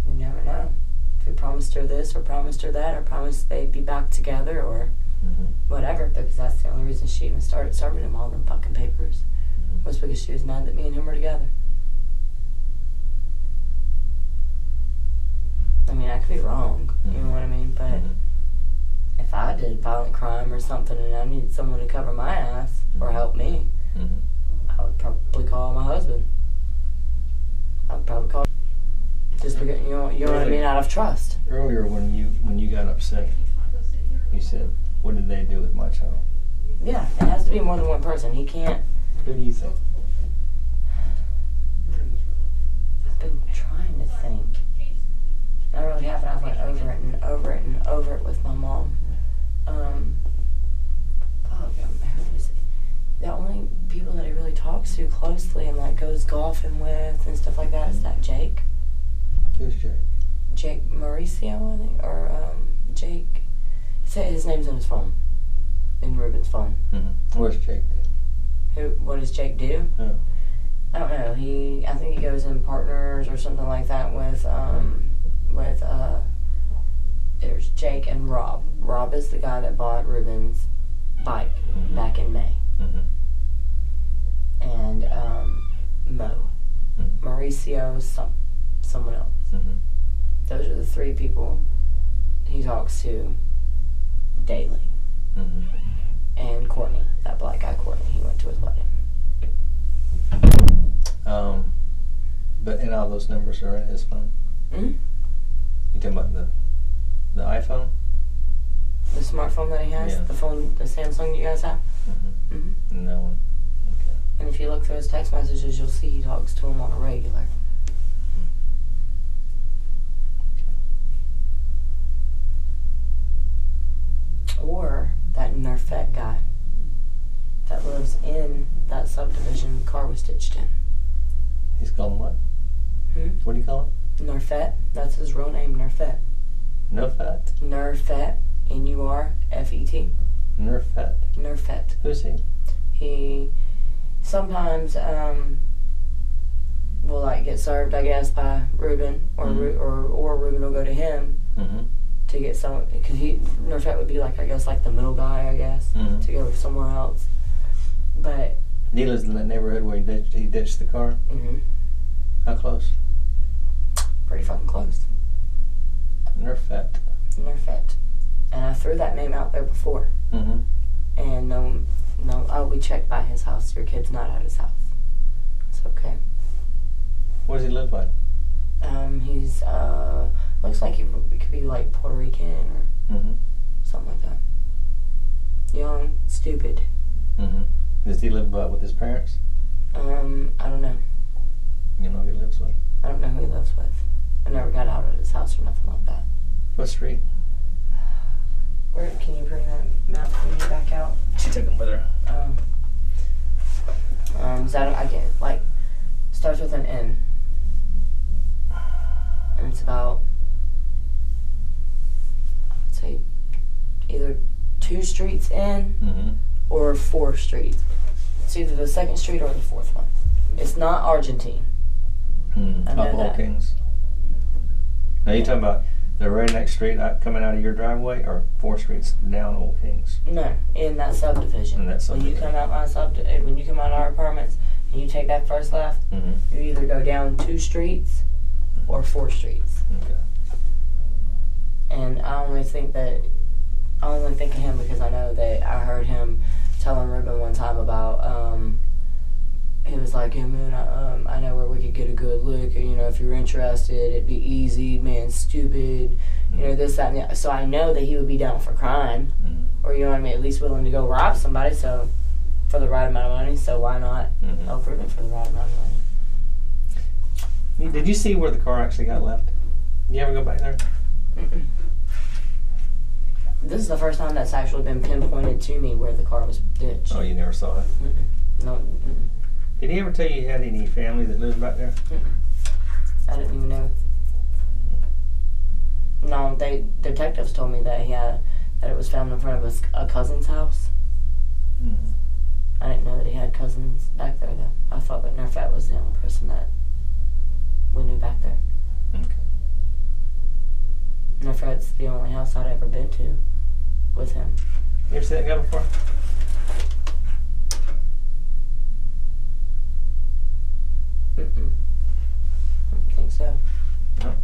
you never know. If he promised her this or promised her that or promised they'd be back together or Mm-hmm. whatever, because that's the only reason she even started serving him all them fucking papers, Mm-hmm. was because she was mad that me and him were together. I mean, I could be wrong. You know what I mean? But if I did violent crime or something and I needed someone to cover my ass or help me, I would probably call my husband. I would probably call just because you know what I mean, out of trust. Earlier, when you got upset, you said, "What did they do with my child?" Yeah, it has to be more than one person. He can't. Who do you think? I've been trying to think. I really haven't. I went over it and over it and over it with my mom. Who is it? The only people that he really talks to closely and like goes golfing with and stuff like that is that Jake. Who's Jake? Jake Mauricio, I think, or Jake. His name's in his phone, in Ruben's phone. What does Jake do? What does Jake do? Oh. I don't know. I think he goes in partners or something like that with there's Jake and Rob. Rob is the guy that bought Ruben's bike back in May. And Mo. Mauricio, someone else. Those are the three people he talks to daily. And Courtney, that black guy Courtney, he went to his wedding. But and all those numbers are in his phone? You talking about the iPhone? The smartphone that he has? Yeah. The phone, the Samsung you guys have? No one. Okay. And if you look through his text messages, you'll see he talks to him on a regular. Or that Nerfette guy that lives in that subdivision the car was stitched in. He's calling what? What do you call him? Nerfette. That's his real name, Nerfette. Nerfette? Nerfette. N-U-R-F-E-T. Nerfette. Nerfette. Who's he? He sometimes will like get served, I guess, by Ruben, or Ruben will go to him to get some, because Nerfette would be like, I guess, like the middle guy, I guess, to go somewhere else. But he lives in that neighborhood where he ditched the car? How close? Pretty fucking close. Nerfette. Nerfette. And I threw that name out there before. And no, we checked by his house. Your kid's not at his house. It's okay. What does he look like? He's looks like he could be like Puerto Rican or something like that. Young, stupid. Does he live with his parents? I don't know. You know who he lives with? I don't know who he lives with. I never got out of his house or nothing like that. What street? Where can you bring that map for me back out? She took him with her. Is that I get like starts with an N, and it's about I'd say either 2 streets in or 4 streets. It's either the 2nd street or the 4th one. It's not Argentine. I know Old that. Kings. Now you talking about the very next street coming out of your driveway, or 4 streets down Old Kings? No, in that subdivision. In that subdivision. When you come out when you come out of our apartments and you take that first left, you either go down 2 streets or 4 streets. Okay. And I only think of him because I know that I heard him telling Ruben one time about he was like, yeah, man, I know where we could get a good lick, you know, if you're interested, it'd be easy, man, stupid, you know, this, that, and that. So I know that he would be down for crime, or, you know what I mean, at least willing to go rob somebody, so, for the right amount of money, so why not help Ruben for the right amount of money? Did you see where the car actually got left? You ever go back there? This is the first time that's actually been pinpointed to me where the car was ditched. Oh, you never saw it? No. Did he ever tell you had any family that lives back there? I didn't even know. No, detectives told me that that it was found in front of a cousin's house. I didn't know that he had cousins back there, though. I thought that Nerfette was the only person that we knew back there. Okay. Nerfette's the only house I'd ever been to with him. You ever seen that guy before? I don't think so. No.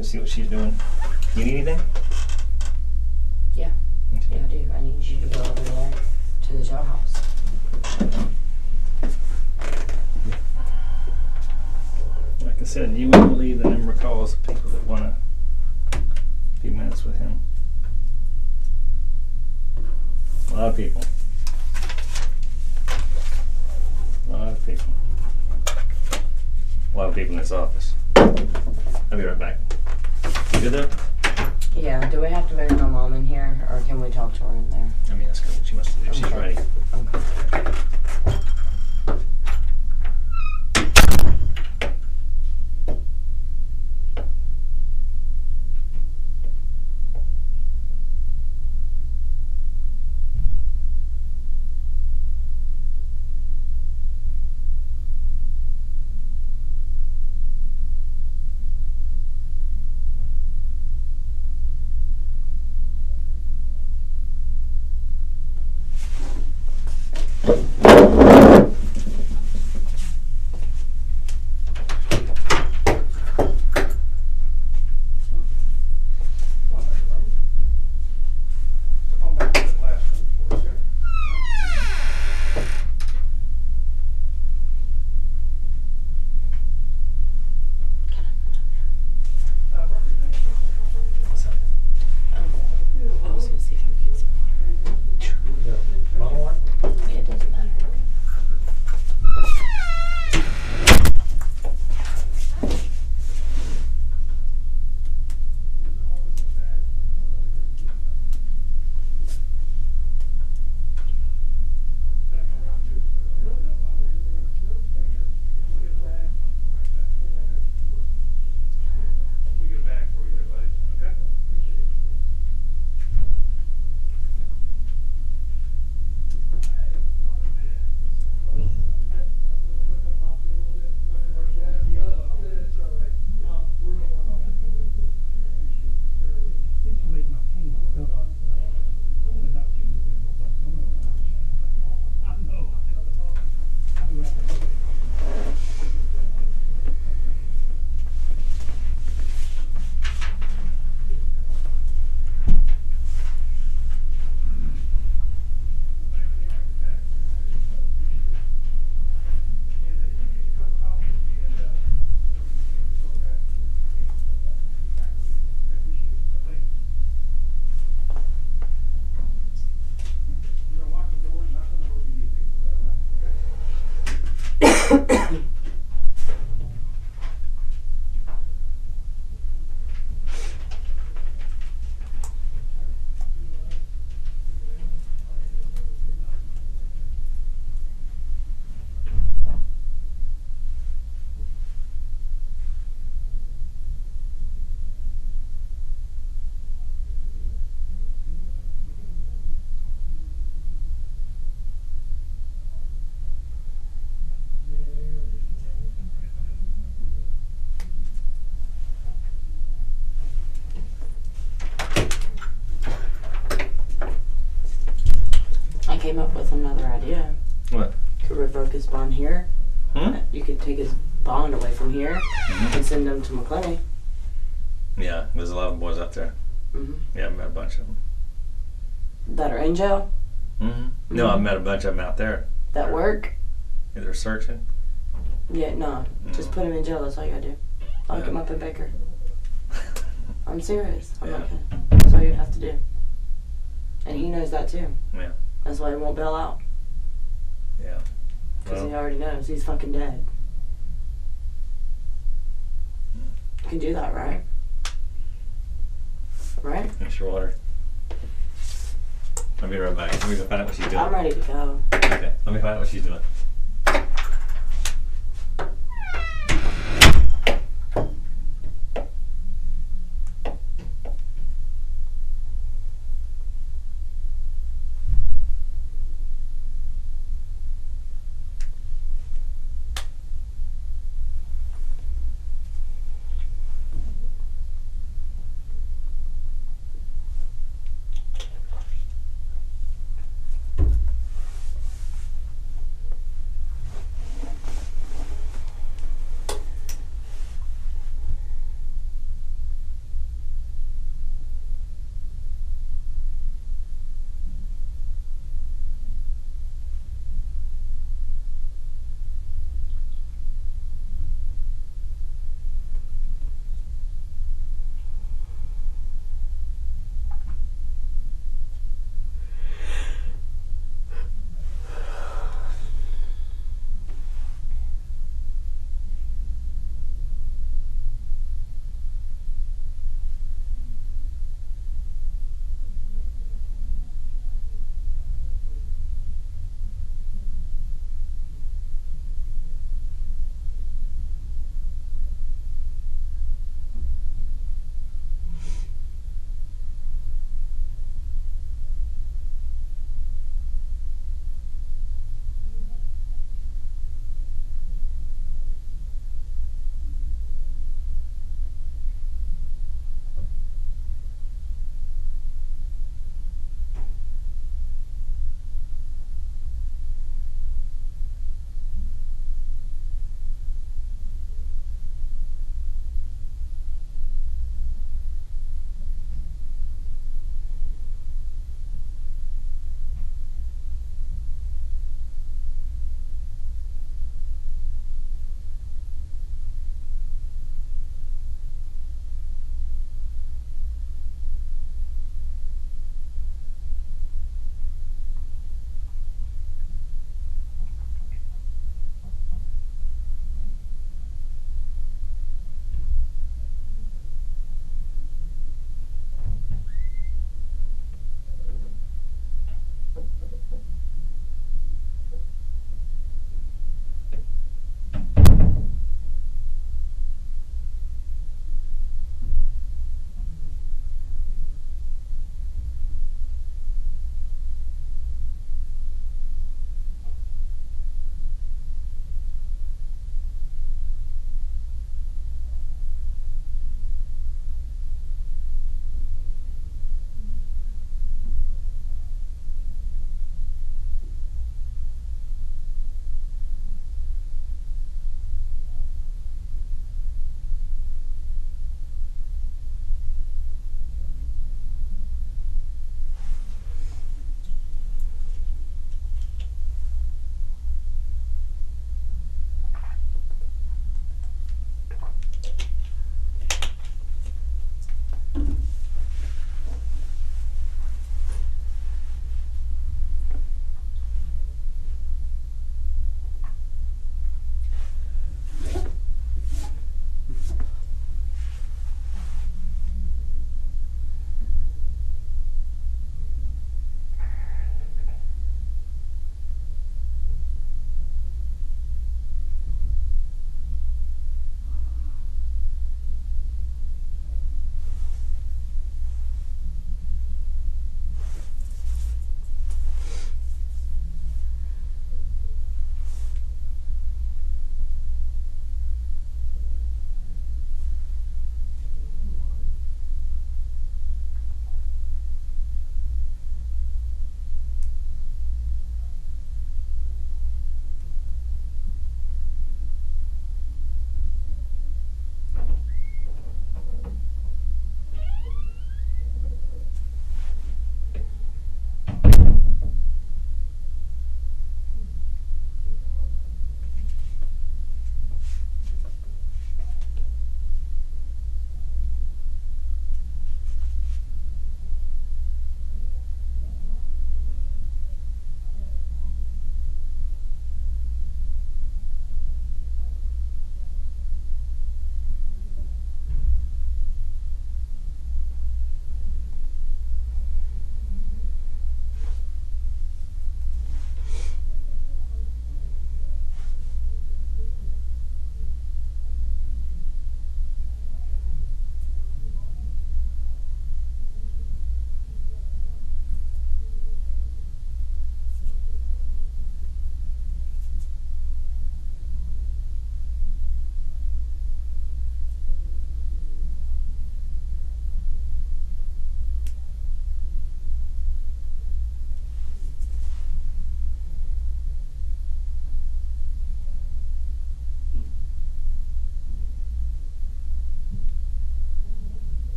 Go see what she's doing. You need anything? Yeah. Okay. Yeah, I do. I need you to go over there to the jailhouse. Like I said, you wouldn't believe the number of calls of people that want a few minutes with him. A lot of people. A lot of people. A lot of people in this office. I'll be right back. You good though? Yeah, do we have to bring my mom in here, or can we talk to her in there? I mean, that's good. She wants to do. She's ready. Okay. I was gonna see if you could get some water. It doesn't matter. I came up with another idea. What? Could revoke his bond here. Hmm? You could take his bond away from here and send him to McClenny. Yeah, there's a lot of boys out there. Mm-hmm. Yeah, I've met a bunch of them. That are in jail. Mm-hmm. No, I've met a bunch of them out there. That work. They're searching. Yeah, no. Just put him in jail. That's all you gotta do. Lock him up in Baker. I'm serious. I'm not kidding. That's all you'd have to do. And he knows that too. Yeah. That's why he won't bail out. Yeah. Because he already knows he's fucking dead. You can do that, right? Right? Extra water. I'll be right back. Let me go find out what she's doing. I'm ready to go. Okay, let me find out what she's doing.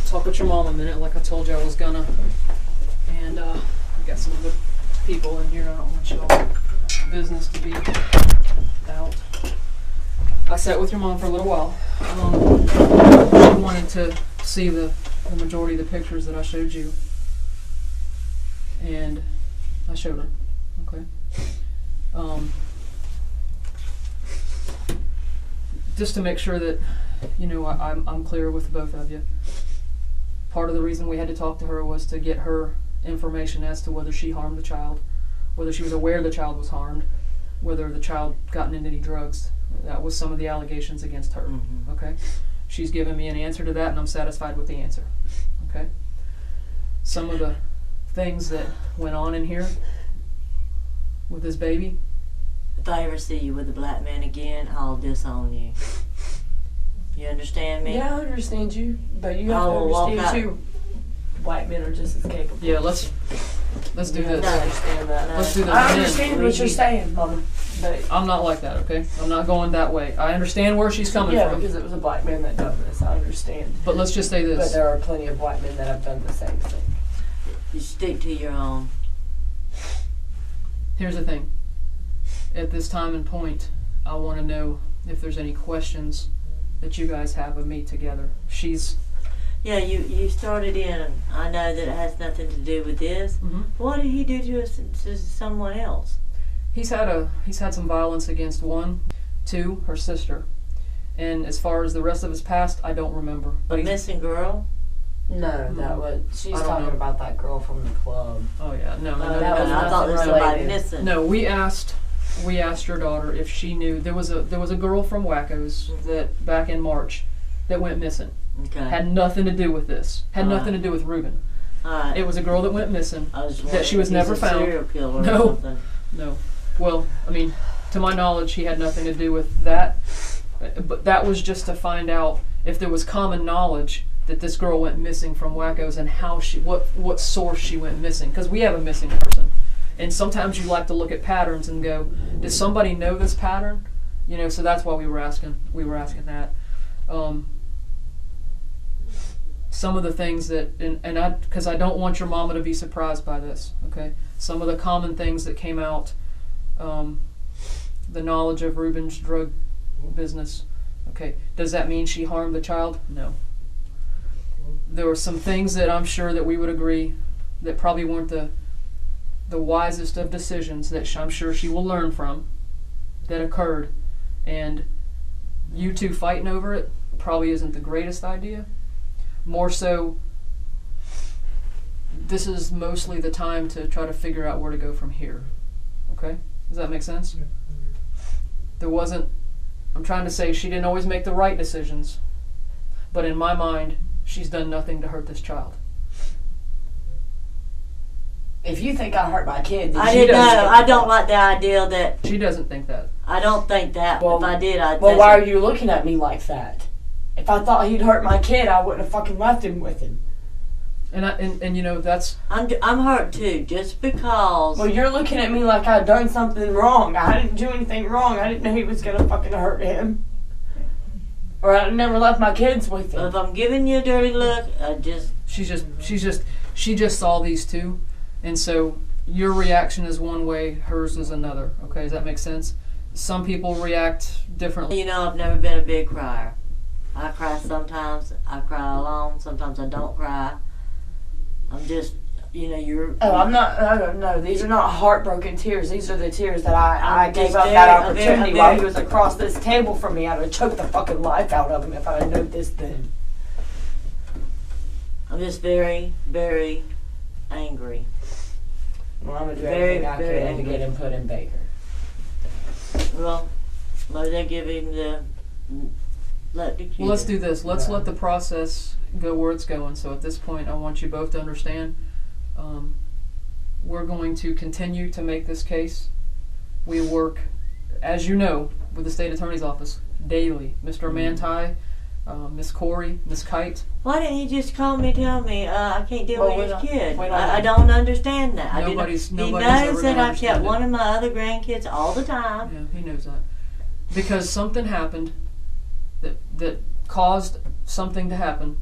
Talk with your mom a minute, like I told you I was gonna. And we got some good people in here. I don't want y'all business to be out. I sat with your mom for a little while. She wanted to see the majority of the pictures that I showed you, and I showed her. Okay. Just to make sure that I'm clear with both of you. Part of the reason we had to talk to her was to get her information as to whether she harmed the child, whether she was aware the child was harmed, whether the child gotten into any drugs. That was some of the allegations against her. Mm-hmm. Okay? She's given me an answer to that, and I'm satisfied with the answer. Okay? Some of the things that went on in here with this baby. If I ever see you with a black man again, I'll disown you. You understand me? Yeah, I understand you, but you have to understand too. White men are just as capable. Yeah, let's do this. I understand that. Let's do this. I understand what you're saying, Mama. But I'm not like that, okay? I'm not going that way. I understand where she's coming from. Yeah, because it was a black man that done this. I understand. But let's just say this. But there are plenty of white men that have done the same thing. You stick to your own. Here's the thing. At this time and point, I want to know if there's any questions that you guys have of me together. Yeah, you started in. I know that it has nothing to do with this. Mm-hmm. What did he do to someone else? He's had some violence against two, her sister, and as far as the rest of his past, I don't remember. A missing girl? No, that was she's talking about that girl from the club. Oh yeah, no. I thought there was somebody missing. No, we asked your daughter if she knew there was a girl from Wacko's that back in March that went missing. Okay. Had nothing to do with this. Had nothing to do with Ruben. It was a girl that went missing that she was never found. Serial killer No. or something. No. Well, I mean, to my knowledge, he had nothing to do with that. But that was just to find out if there was common knowledge that this girl went missing from Wacko's and what source she went missing. Because we have a missing person. And sometimes you like to look at patterns and go, does somebody know this pattern? So that's why we were asking that. Some of the things that, because I don't want your mama to be surprised by this, okay? Some of the common things that came out, the knowledge of Ruben's drug business, okay? Does that mean she harmed the child? No. There were some things that I'm sure that we would agree that probably weren't the wisest of decisions that I'm sure she will learn from that occurred, and you two fighting over it probably isn't the greatest idea. More so, this is mostly the time to try to figure out where to go from here. Okay? Does that make sense? Yeah. I'm trying to say she didn't always make the right decisions, but in my mind, she's done nothing to hurt this child. If you think I hurt my kid, then I didn't know. I don't like the idea that. She doesn't think that. I don't think that. Well, if I did, I'd. Well, why are you looking at me like that? If I thought he'd hurt my kid, I wouldn't have fucking left him with him. And that's. I'm hurt too, just because. Well, you're looking at me like I'd done something wrong. I didn't do anything wrong. I didn't know he was gonna fucking hurt him. Or I'd never left my kids with him. If I'm giving you a dirty look, She just saw these two, and so your reaction is one way, hers is another. Okay, does that make sense? Some people react differently. I've never been a big crier. I cry sometimes. I cry alone. Sometimes I don't cry. I'm just, you're. Oh, I'm not. No, these are not heartbroken tears. These are the tears that I I'm gave just up very- that I'm opportunity very- while he was across this table from me. I'd have choked the fucking life out of him if I had known this then. I'm just very, very angry. Well, I'm gonna do Very, everything I very can to angry. get him put in Baker. Well, maybe they give him the. Well, let's do this. Let's let the process go where it's going. So at this point, I want you both to understand. We're going to continue to make this case. We work, as you know, with the state attorney's office daily. Mr. Manti, Miss Corey, Miss Kite. Why didn't he just call me, tell me I can't deal Well, with we his don't- kid? we don't I know. don't understand that. Nobody's he ever knows gonna that I've understand kept it. one of my other grandkids all the time. Yeah, he knows that. Because something happened that caused something to happen.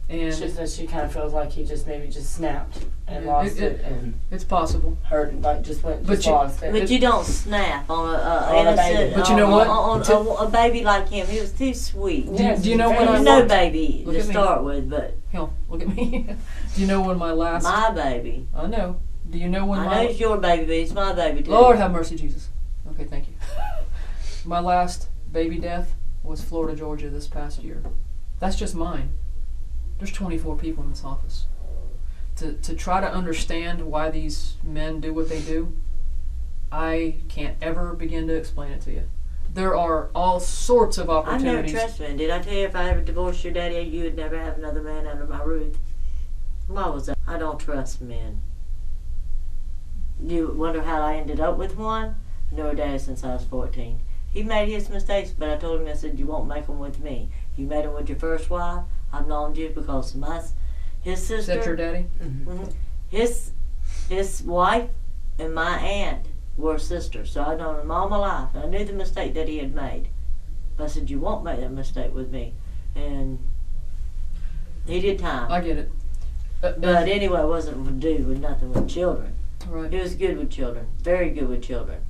And It's just that she kind of feels like he just maybe just snapped and Yeah, lost it and it's possible. hurt, like just went, But just you- lost it. But you don't snap on a On a innocent. baby. But you know what? On a baby like him, he was too sweet. Yes, do you know very when I He's no worked- baby Look to at me. start with, but Hell, look at me. Do you know when my last... my baby. I know. Do you know when I my... know it's your baby, but it's my baby too. Lord have mercy, Jesus. Okay, thank you. My last baby death was Florida, Georgia this past year. That's just mine. There's 24 people in this office. To try to understand why these men do what they do, I can't ever begin to explain it to you. There are all sorts of I've never opportunities. trusted men. Did I tell you if I ever divorced your daddy, you would never have another man under my roof? Why was that? I don't trust men. You wonder how I ended up with one? No daddy since I was 14. He made his mistakes, but I told him, I said, you won't make them with me. You made them with your first wife. I've known you because his sister. Is that your daddy? Mhm. His wife and my aunt were sisters, so I've known him all my life. And I knew the mistake that he had made. But I said, you won't make that mistake with me. And he did time. I get it. But anyway, it wasn't to do with nothing with children. Right. He was good with children. Very good with children.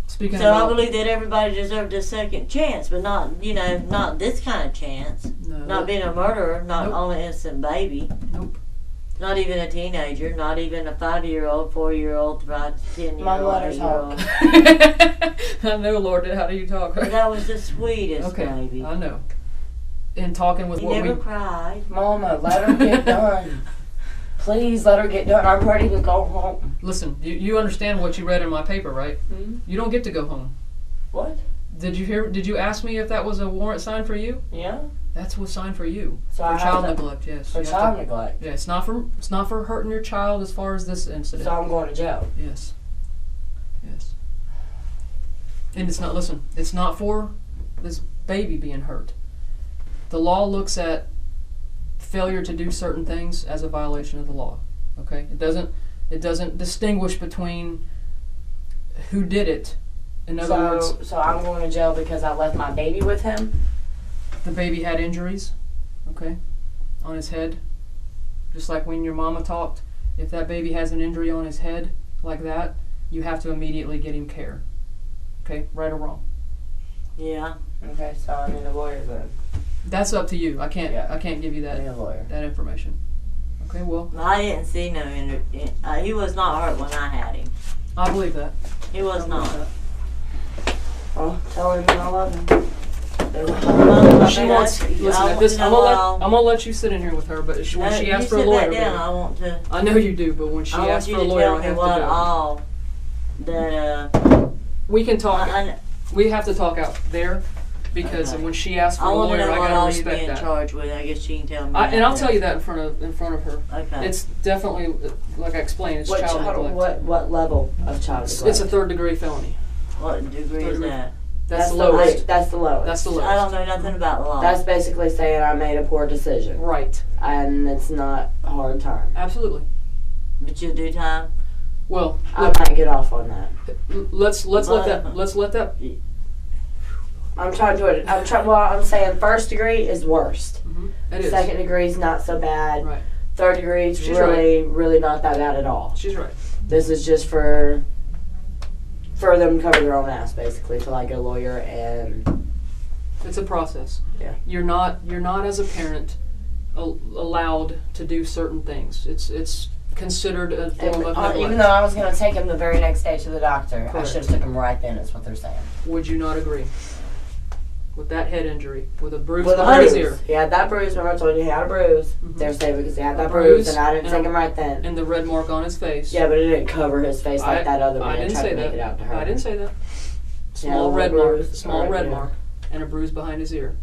Speaking So I about... believe that everybody deserved a second chance, but not, not this kind of chance. No, Not being a murderer, not Nope. on an innocent baby. Nope. Not even a teenager, not even a 5-year-old, 4-year-old, 10-year-old, Mom, let her 8-year-old. I know, Lord, how do you talk? But that was the sweetest Okay, baby. I know. In talking with He what never we... cried. Mama, let her get done. Please let her get done. I'm ready to go home. Listen, you understand what you read in my paper, right? Hmm? You don't get to go home. What? Did you ask me if that was a warrant signed for you? Yeah. That's what's signed for you. So For I have child to- neglect, yes. For You have child to- neglect. Yeah, it's not for hurting your child as far as this incident. So I'm going to jail. Yes. Yes. And it's not for this baby being hurt. The law looks at failure to do certain things as a violation of the law. Okay? It doesn't distinguish between who did it. In other words, So I'm going to jail because I left my baby with him? the baby had injuries, okay, on his head. Just like when your mama talked, if that baby has an injury on his head like that, you have to immediately get him care. Okay, right or wrong. Yeah. Okay, so I need a lawyer then. That's up to you. I can't give you I need that a lawyer. information. Okay, well, I didn't see no he was not hurt when I had him. I believe that. He was I believe not. that. Well, tell him I love him. She wants. Listen, at this, I'm gonna let you sit in here with her. But when she asks for a lawyer, back down, baby, I want to. I know you do. But when she I want asks you for a to lawyer, tell I me have what to do it. all that We can talk. I We have to talk out there because Okay. when she asks for I a want to lawyer, know I what gotta all you're respect being that. charged with. I guess she can tell me. And I'll tell you that in front of her. Okay. It's definitely, like I explained, it's child neglect. What level of child neglect? It's a 3rd-degree felony. What degree is that? That's the lowest. That's the lowest. That's the lowest. I don't know nothing about the law. That's basically saying I made a poor decision. Right. And it's not a hard time. Absolutely. But you'll do time. Well, I might get off on that. let's let that. I'm saying 1st degree is worst. It is. 2nd degree is not so bad. Right. 3rd degree is She's really not that bad at all. She's right. This is just for them to cover their own ass, basically, till I get a lawyer and It's a process. Yeah. You're not as a parent allowed to do certain things. It's considered a form of neglect. Even though I was going to take him the very next day to the doctor, Correct. I should have took him right then, is what they're saying. Would you not agree? With that head injury, with a bruise With a behind his bruise. ear, He had that bruise. Remember I told you he had a bruise. Mhm. They're saying because he had A that bruise bruise, and I didn't and take a- him right then. and the red mark on his face. Yeah, but it didn't cover his face like I- that other I man didn't tried say to make that. it out to her. I didn't say that. Yeah, Small a red little mark, bruise. small Right, red yeah. mark, and a bruise behind his ear.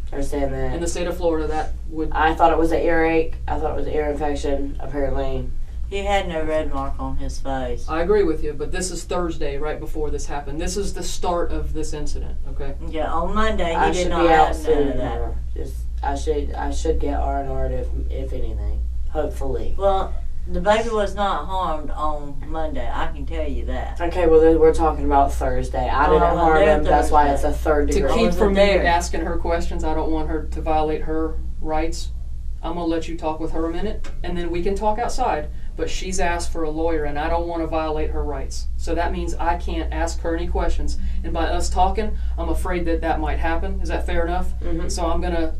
They're saying that. In the state of Florida, that would. I thought it was an earache. I thought it was an ear infection. Apparently, He had no red mark on his face. I agree with you, but this is Thursday, right before this happened. This is the start of this incident. Okay. Yeah, on Monday I he did should not be out have none soon. of that. Just I should get R&R if anything. Hopefully. Well, the baby was not harmed on Monday. I can tell you that. Okay, well then we're talking about Thursday. I didn't Oh, harm they're him. That's why it's Thursday. a third To degree. keep wasn't from me there. asking her questions, I don't want her to violate her rights. I'm gonna let you talk with her a minute, and then we can talk outside. But she's asked for a lawyer, and I don't want to violate her rights. So that means I can't ask her any questions. And by us talking, I'm afraid that might happen. Is that fair enough? Mhm. So I'm gonna.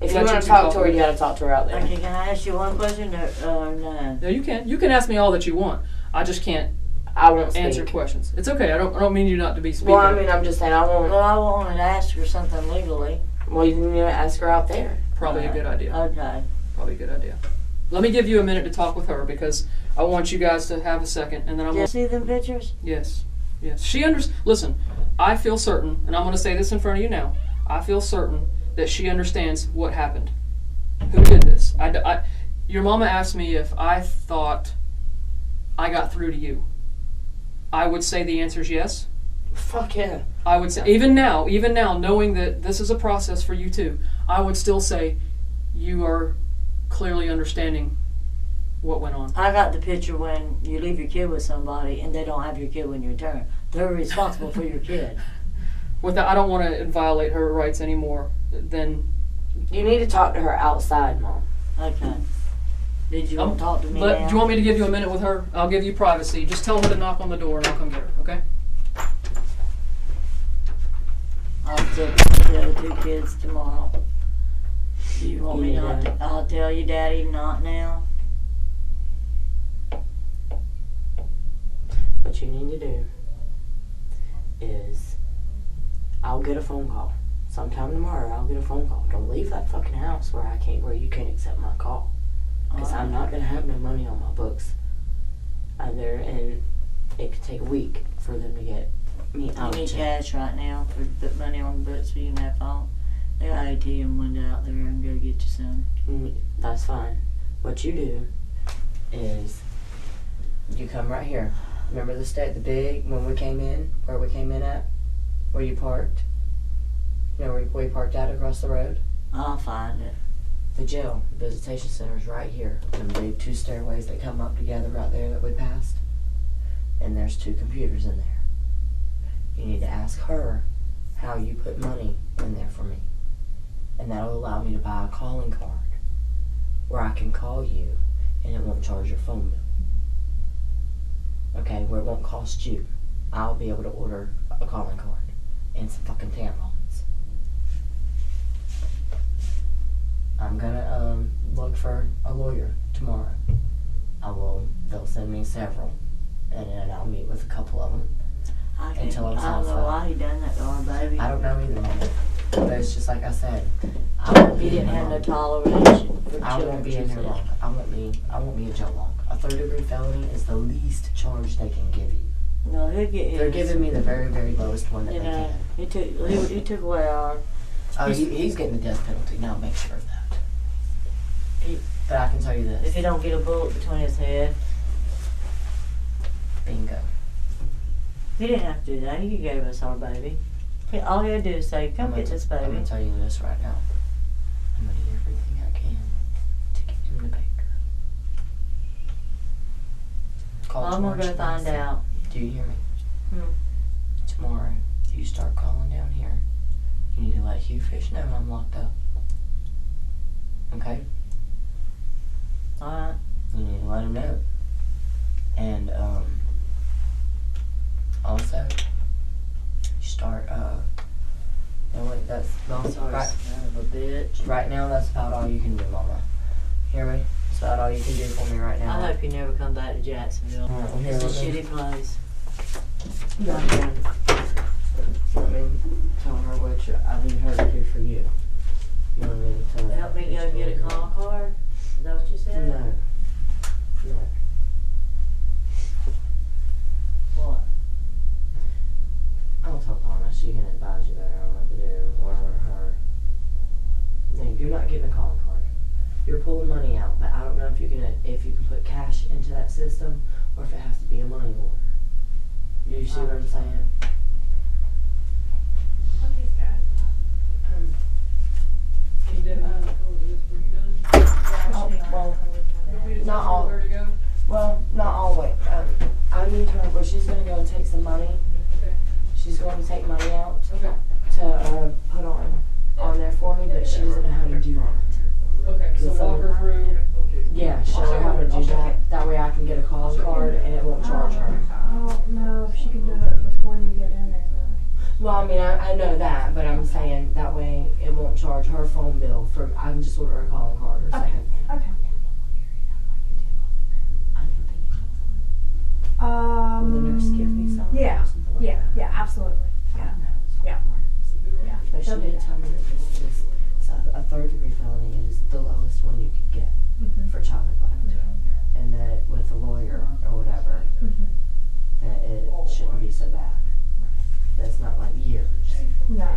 If let you want two to talk to her, with you got to talk to her out there. Okay, can I ask you one question or no? No, you can. You can ask me all that you want. I just can't I won't speak. answer questions. It's okay. I don't mean you not to be speaking. Well, I mean, I'm just saying I won't. Well, I wanted to ask her something legally. Well, you need to ask her out there. Probably a good idea. Okay. Probably a good idea. Let me give you a minute to talk with her because I want you guys to have a second, and then I'm Did you gonna. see them pictures? Yes, yes. She Listen, I feel certain, and I'm going to say this in front of you now. I feel certain that she understands what happened. Who did this? Your mama asked me if I thought I got through to you. I would say the answer is yes. Fuck yeah. I would say even now, knowing that this is a process for you too, I would still say you are clearly understanding what went on. I got the picture when you leave your kid with somebody and they don't have your kid when you return. They're responsible for your kid. With that, I don't want to violate her rights anymore. Then You need to talk to her outside, Mom. Okay. Did you want to talk to me do now? you want me to give you a minute with her? I'll give you privacy. Just tell her to knock on the door and I'll come get her, okay? I'll take the other two kids tomorrow. Do you want me not to? I'll tell you, Daddy, not now. What you need to do is, I'll get a phone call. Sometime tomorrow, I'll get a phone call. Don't leave that fucking house where you can't accept my call. Because I'm not going to have no money on my books either, and it could take a week for them to get me You out. need cash right now for put money on the books so you can have phone. They got ATM window out there and go get you some. That's fine. What you do is, you come right here. Remember the big, when we came in, where we came in at? Where you parked? You know where you parked out across the road? I'll find it. The jail, visitation center is right here. Them big 2 stairways that come up together right there that we passed. And there's 2 computers in there. You need to ask her how you put money in there for me. And that'll allow me to buy a calling card where I can call you and it won't charge your phone bill. Okay, where it won't cost you. I'll be able to order a calling card and some fucking tampons. I'm gonna look for a lawyer tomorrow. They'll send me several, and then I'll meet with a couple of them. I Until I'm don't know satisfied. why he done that to our baby. I don't know either, Mama. But it's just like I said, I won't He be in didn't here have no long. toleration for I children. won't be she in here said. long. I won't be in jail long. A 3rd-degree felony is the least charge they can give you. No, he'll get his. They're giving me the very, very lowest one that You they know, can. he took away our. Oh, he's getting the death penalty. Now make sure of that. But I can tell you If this. he don't get a bullet between his head, Bingo. he didn't have to do that. He gave us our baby. All he had to do is say, "Come get this I'm baby." gonna tell you this right now. I'm gonna do everything I can to get him to Baker. Call I'm gonna tomorrow, go find Wednesday. out. Do you hear me? Hmm. Tomorrow, you start calling down here. You need to let Hugh Fish know I'm locked up. Okay? All right. You need to let him know. And also, start you know what, that's Sorry, right, son of a bitch. right now that's about all you can do, Mama. Hear me? That's about all you can do for me right now. I hope you never come back to Jacksonville. Alright, well, here, It's a let me- shitty place. Let me tell her what I need her to do for you. You want me to tell her? Help me go get a call card? Is that what you said? No. No. What? I'll tell Donna. She can advise you better on what to do, or her. No, you're not getting a calling card. You're pulling money out, but I don't know if you can put cash into that system, or if it has to be a money order. Do you see what I'm saying? Well, not all. Where to go? Well, not all the way. I need her, but she's gonna go and take some money. Okay. She's going to take money out Okay. to put on there for me, but she doesn't know how to do that. Okay. So walk her through. Yeah, show her how to do that. That way I can get a calling card and it won't charge her. I don't know if she can do it before you get in there, though. Well, I mean, I know that, but I'm saying that way it won't charge her phone bill for. I can just order a calling card or something. Okay. Will the nurse give me some? Yeah, or something like yeah, that? yeah, absolutely. I Yeah, don't know. It's yeah. not works. yeah. But she They'll do did that. tell me that this is a third-degree felony is the lowest one you could get Mhm. for child neglect, and that with a lawyer or whatever, Mhm. that it shouldn't be so bad. That's not like years. No.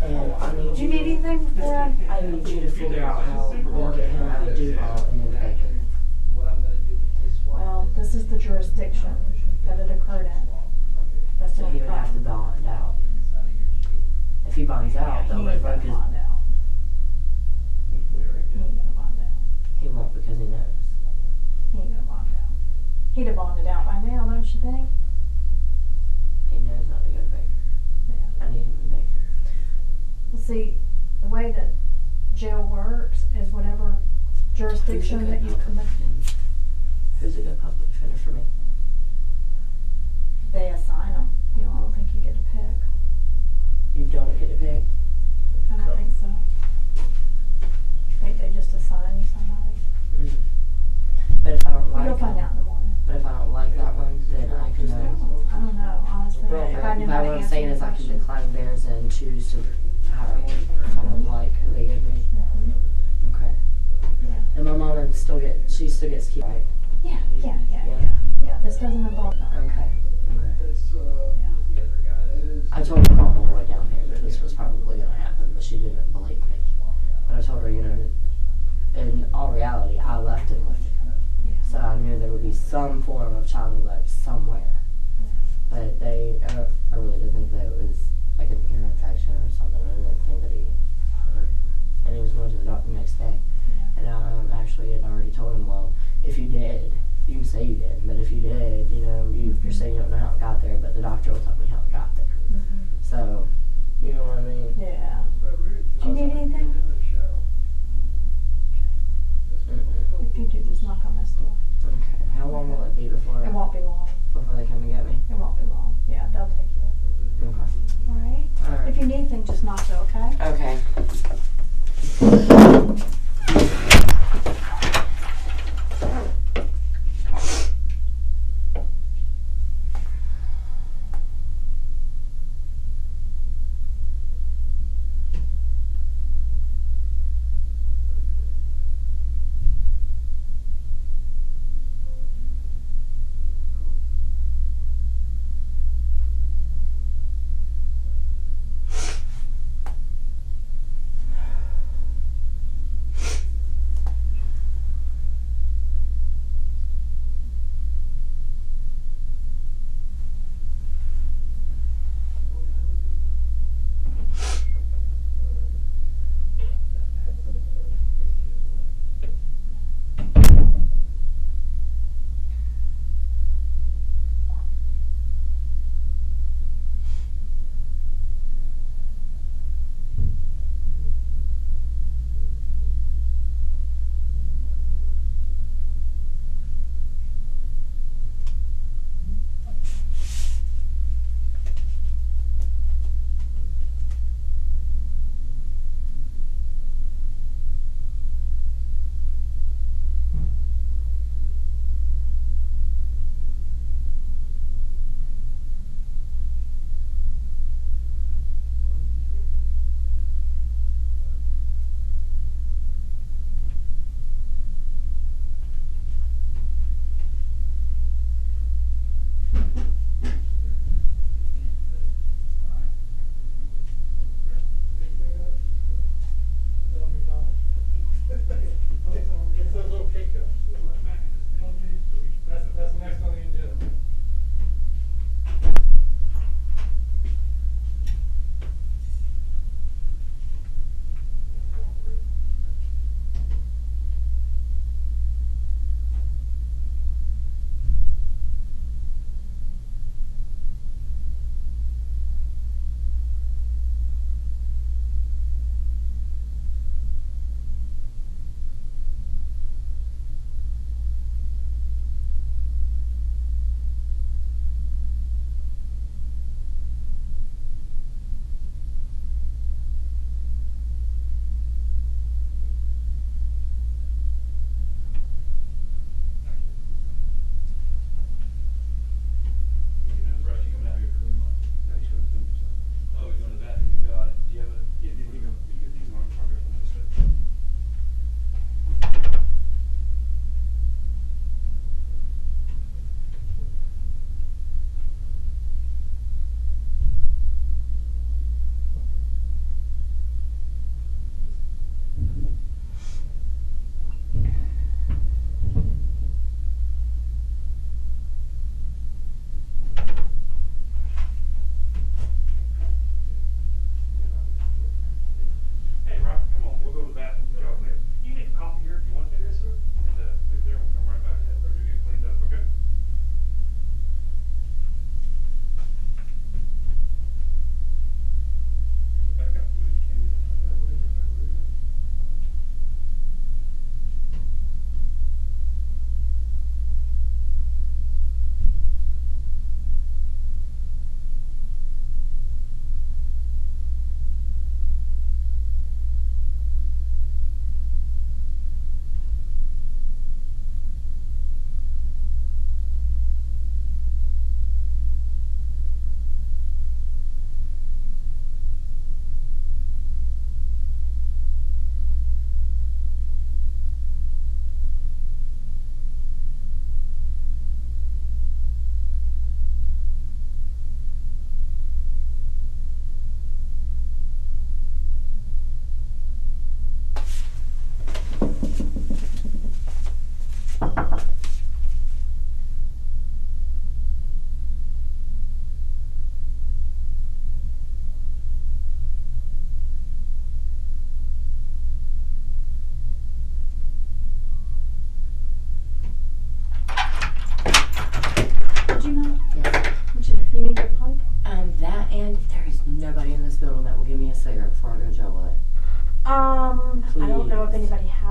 And I need Do you need anything before I need you to figure out how we'll get him out of Duval and then Bacon. Well, this is the jurisdiction that it occurred in. That's the So he only would have to problem. bond out. If he bonds out, He they'll ain't revoke gonna his. bond out. He ain't gonna bond out. He won't because he knows. He ain't gonna bond out. He'd have bonded out by now, don't you think? He knows not to go to Baker. Yeah. I need him in Baker. Well, see, the way that jail works is whatever jurisdiction that you commit, Who's a good public defender for me? they assign them. You know, I don't think you get to pick. You don't get to pick. I don't think so. I think they just assign you somebody. Mm. But if I don't Well, like you'll find him, out in the morning. but if I don't like that one, then I can. I don't know, honestly. If I knew how to what I'm answer saying your is I can question. decline theirs and choose to hire one if I don't like who they give me. Mhm. Okay. Yeah. And my mom she still gets to keep, right? Yeah. Yeah. Yeah, this doesn't involve that. Okay. Yeah. I told her on the way down here that this was probably going to happen, but she didn't believe me. But I told her, in all reality, I left him with it. Yeah. So I knew there would be some form of child neglect somewhere. But I really did think that it was like an ear infection or something. I didn't think that he hurt. And he was going to the doctor the next day. Yeah. And I actually had already told him, well, if you did, you can say you did, but if you did, you're saying you don't know how it got there, but the doctor will tell me how it got there. Mhm. So, you know what I mean? Yeah. Do you need anything? Mm-mm. If you do, just knock on this door. Okay. How long will it be before It won't be long. they come and get me? It won't be long. Yeah, they'll take you over. Okay. All right? All right. If you need anything, just knock though, okay? Okay.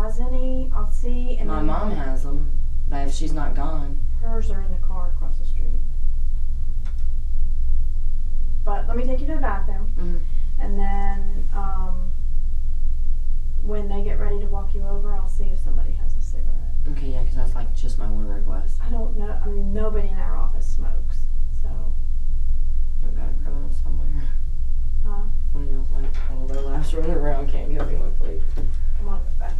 has any, I'll see. And My then mom has them, but if she's not gone. hers are in the car across the street. But let me take you to the bathroom, Mhm. and then when they get ready to walk you over, I'll see if somebody has a cigarette. Okay, yeah, because that's like just my one request. I don't know. I mean, nobody in our office smokes, so. You've got a criminal somewhere. Huh? When you was like, oh, their last running around can't give me my plea. Come on, back